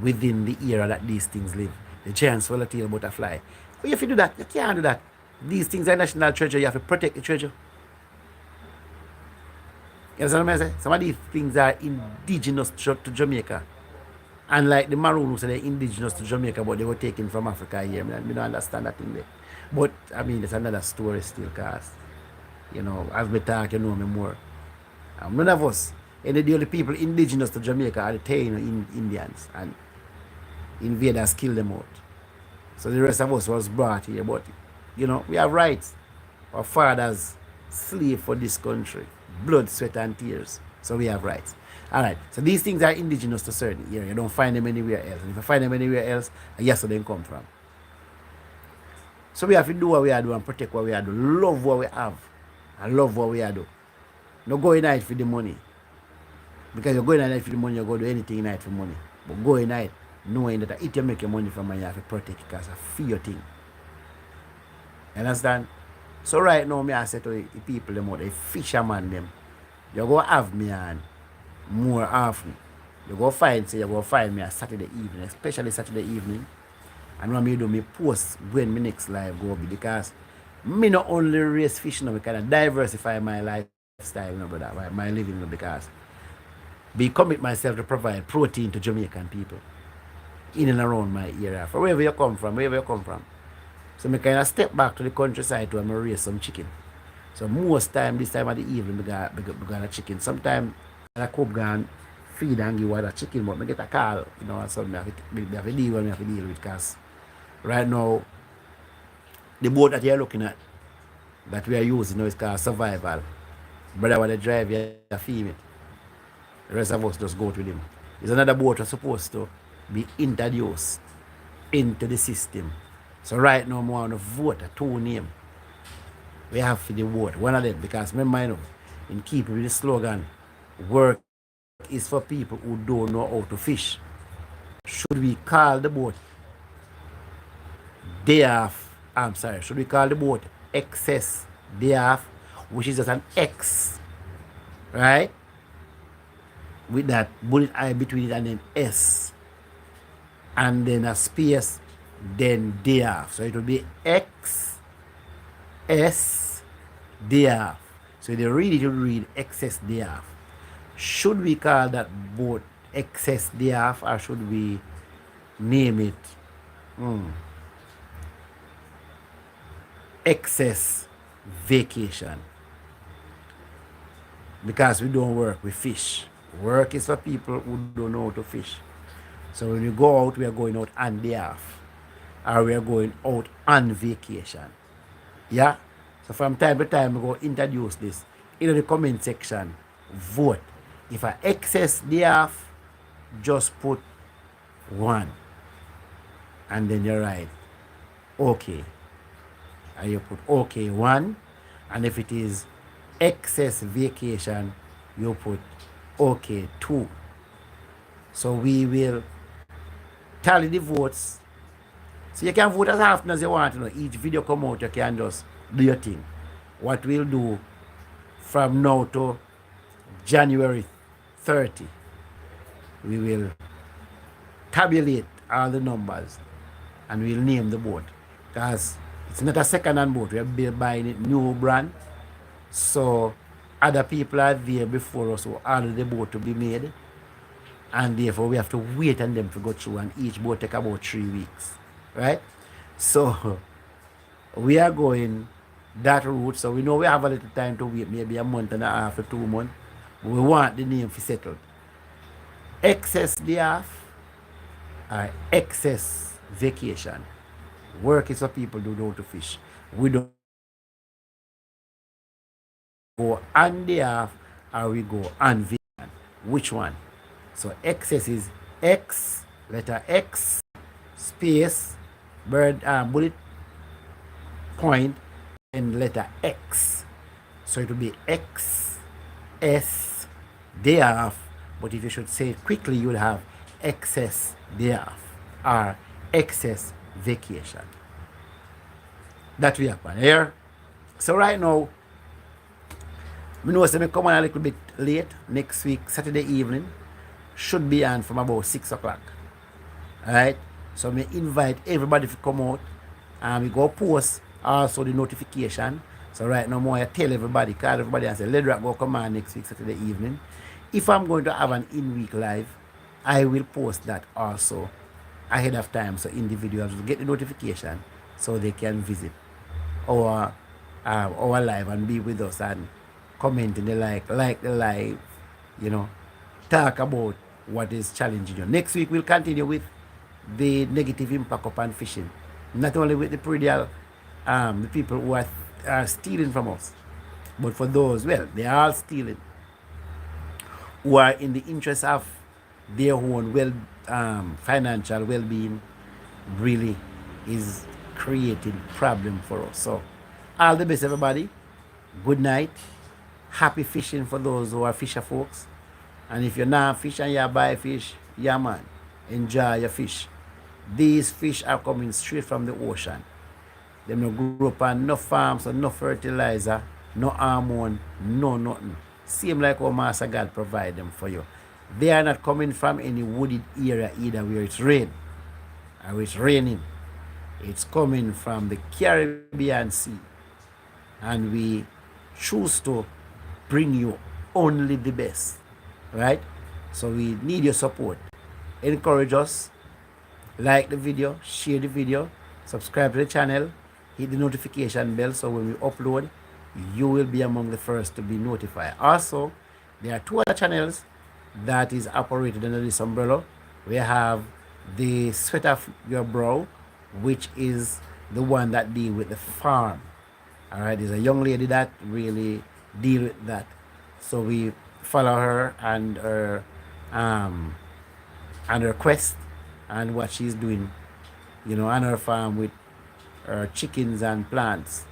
[SPEAKER 1] within the area that these things live. The giant swallowtail butterfly. But if you do that, you can't do that. These things are national treasure, you have to protect the treasure. You understand what I'm saying? Some of these things are indigenous to Jamaica. And like the maroon who say they're indigenous to Jamaica, but they were taken from Africa here. I don't understand that thing there. But, I mean, it's another story still, because, you know, as we talk, you know me more. None of us, any of the only people indigenous to Jamaica are the Taino Indians, and invaders kill them out. So the rest of us was brought here, but, you know, we have rights. Our fathers slave for this country, blood, sweat, and tears. So we have rights. All right. So these things are indigenous to certain area. You don't find them anywhere else. And if you find them anywhere else, yes, where they come from. So we have to do what we are doing and protect what we are doing. Love what we have. And love what we are doing. Not go in night for the money. Because you're going in night for the money, you go do anything in night for money. But go in night knowing that if you make your money from money, you have to protect it because it's for your thing. You understand? So right now, I say to the people, the fishermen, them, you go have me on more often. You go find me on Saturday evening, especially Saturday evening. And when me do me post when my next live go be, because me not only race fish now, I kind of diversify my lifestyle, you know, brother, my living, you know, because be commit myself to provide protein to Jamaican people in and around my area, from wherever you come from. So I kind of step back to the countryside to raise some chicken. So most time, this time of the evening, we got a chicken. Sometimes I cook and feed and give water chicken, but I get a call, you know, and so I have to deal with because right now, the boat that you're looking at, that we are using now is called Survival. Brother, when they drive, you feed it. The rest of us just go with him. There's another boat that's supposed to be introduced into the system. So right now, I want to vote two names. We have for the vote. One of them, because remember, you know, in keeping with the slogan, work is for people who don't know how to fish. Should we call the boat day off? Should we call the boat excess day off, which is just an X, right? With that bullet I between it and then S. And then a space, then day off. So it will be X, S, day off. So if they read it, you'll read excess day off. Should we call that boat excess day off, or should we name it excess vacation? Because we don't work with fish. Work is for people who don't know how to fish. So when we go out, we are going out on day off, or we are going out on vacation. Yeah? So from time to time, we go introduce this in the comment section. Vote. If I excess day off, just put 1. And then you write okay. And you put okay 1. And if it is excess vacation, you put okay 2. So we will tally the votes. So you can vote as often as you want. You know, each video come out, you can just do your thing. What we'll do from now to January 30, we will tabulate all the numbers and we'll name the boat. Because it's not a second-hand boat. We're buying it new brand. So other people are there before us who order the boat to be made. And therefore we have to wait on them to go through, and each boat take about 3 weeks. Right? So we are going that route. So we know we have a little time to wait, maybe a month and a half or 2 months. We want the name to settle. Excess day off or excess vacation. Work is for people who don't know to fish. We don't go on day off or we go on vacation. Which one? So excess is X, letter X, space, bullet point, and letter X. So it will be X, S, day off. But if you should say it quickly, you would have excess day off or excess vacation. That will happen here. So right now, I know I come on a little bit late. Next week, Saturday evening, should be on from about 6 o'clock. Alright? So I invite everybody to come out and we go post also the notification. So right now, I tell everybody, call everybody and say, Ledroc go come on next week, Saturday evening. If I'm going to have an in-week live, I will post that also ahead of time, so individuals will get the notification so they can visit our live and be with us and comment in the like the live, you know, talk about what is challenging you. Next week we'll continue with the negative impact upon fishing, not only with the predial, the people who are stealing from us, But for those, well, they are all stealing, who are in the interest of their own financial well-being, really is creating problem for us. So all the best, everybody. Good night. Happy fishing for those who are fisher folks. And if you're not fish and you buy fish, yeah man, enjoy your fish. These fish are coming straight from the ocean. They no grow up on no farms, so no fertilizer, no hormone, no nothing. Same like how Master God provide them for you. They are not coming from any wooded area either where it's rain or it's raining. It's coming from the Caribbean Sea. And we choose to bring you only the best. Right? So we need your support. Encourage us. Like the video, share the video, subscribe to the channel, hit the notification bell so when we upload, you will be among the first to be notified. Also, there are two other channels that is operated under this umbrella. We have the Sweat Off Your Brow, which is the one that deal with the farm. All right, there's a young lady that really deal with that. So we follow her and her quest and what she's doing, on her farm with her chickens and plants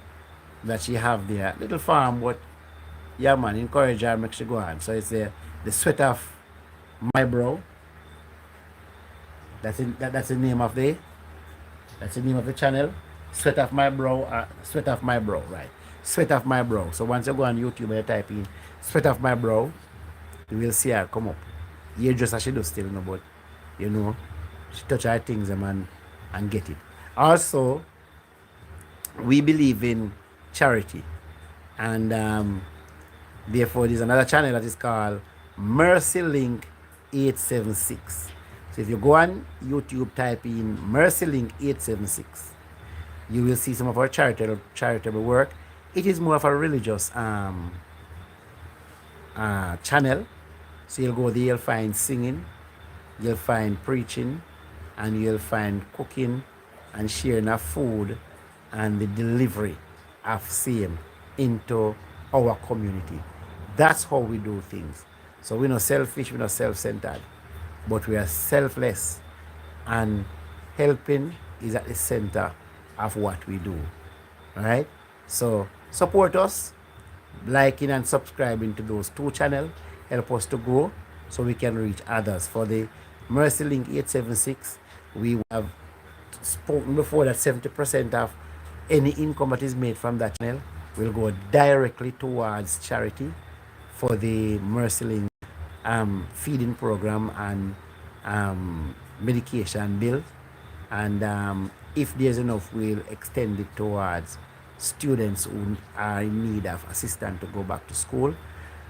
[SPEAKER 1] that she have there. Little farm, but yeah man, encourage her, make sure go on. So it's the Sweat Off My Brow. That's the name of the channel. Sweat Off My Brow, Sweat Off My Brow, right? Sweat Off My Brow. So once you go on YouTube and you type in Sweat Off My Brow, you will see her come up. You just as she does still, but she touch her things and get it. Also, we believe in charity, and therefore there's another channel that is called Mercy Link 876. So if you go on YouTube, type in Mercy Link 876, you will see some of our charitable work. It is more of a religious channel. So you'll go there, you'll find singing, you'll find preaching, and you'll find cooking and sharing of food and the delivery of same into our community. That's how we do things. So we're not selfish, we're not self-centered, but we are selfless, and helping is at the center of what we do. All right? So support us, liking and subscribing to those two channels. Help us to grow so we can reach others. For the Mercy Link 876, we have spoken before that 70% of any income that is made from that channel will go directly towards charity for the Mercy Link feeding program and medication bill. And if there's enough, we'll extend it towards students who are in need of assistance to go back to school.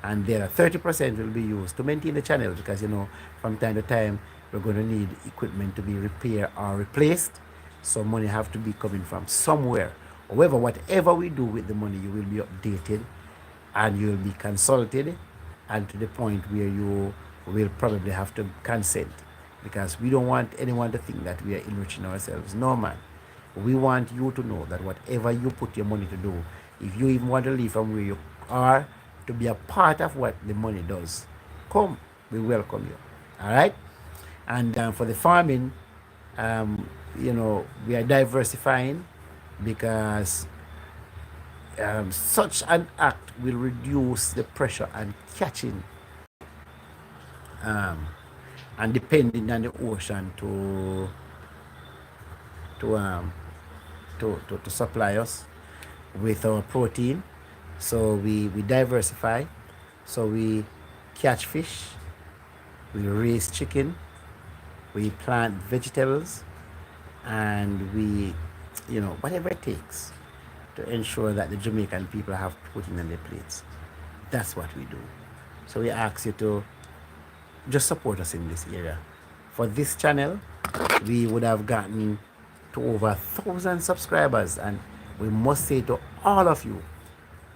[SPEAKER 1] And there 30% will be used to maintain the channel, because from time to time we're going to need equipment to be repaired or replaced, so money have to be coming from somewhere. However, whatever we do with the money, you will be updated and you will be consulted, and to the point where you will probably have to consent, because we don't want anyone to think that we are enriching ourselves. No man, we want you to know that whatever you put your money to do, if you even want to leave from where you are to be a part of what the money does, come, we welcome you. All right? And for the farming, we are diversifying, because such an act will reduce the pressure and catching and depending on the ocean to supply us with our protein. So we diversify. So we catch fish, we raise chicken, we plant vegetables, and we, whatever it takes to ensure that the Jamaican people have protein on their plates. That's what we do. So we ask you to just support us in this area. For this channel, we would have gotten to over 1,000 subscribers, and we must say to all of you,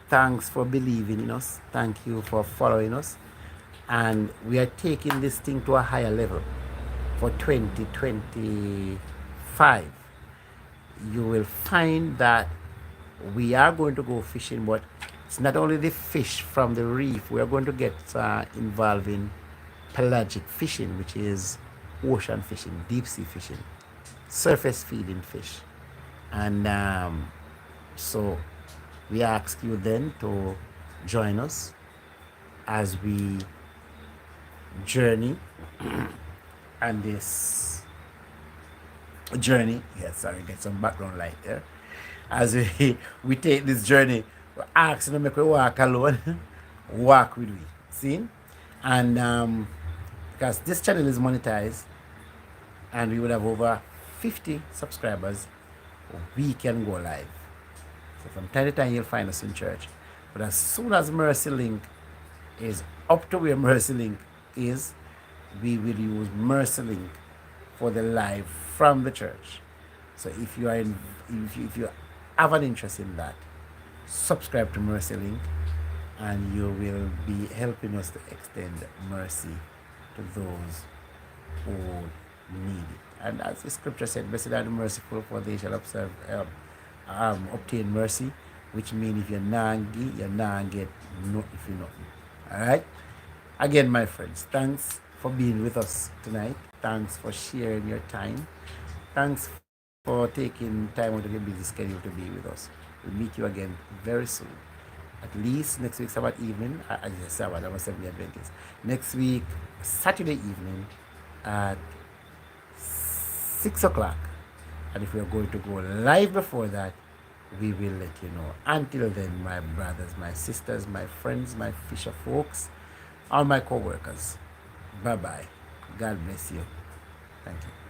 [SPEAKER 1] thanks for believing in us. Thank you for following us. And we are taking this thing to a higher level. For 2025, you will find that we are going to go fishing, but It's not only the fish from the reef. We are going to get involved in pelagic fishing, which is ocean fishing, deep sea fishing, surface feeding fish. And so we ask you then to join us as we journey and this journey. Yes, sorry, get some background light there. As we take this journey, we're asking to make we walk alone, walk with we. See? And because this channel is monetized and we would have over 50 subscribers, we can go live. So from time to time you'll find us in church. But as soon as Mercy Link is up to where Mercy Link is, we will use Mercy Link for the live from the church. So if you are if you have an interest in that, subscribe to Mercy Link and you will be helping us to extend mercy to those who need it. And as the scripture said, blessed are the merciful, for they shall obtain mercy, which means if you're not give, you're not get no if you nothing. Alright? Again, my friends, thanks for being with us tonight. Thanks for sharing your time. Thanks for taking time out of your busy schedule to be with us. We'll meet you again very soon. At least next week Sabbath evening, I just Sabbath, I'm a Seventh-day Adventist. Next week, Saturday evening at 6 o'clock. And if we are going to go live before that, we will let you know. Until then, my brothers, my sisters, my friends, my fisher folks, all my co-workers, bye-bye. God bless you. Thank you.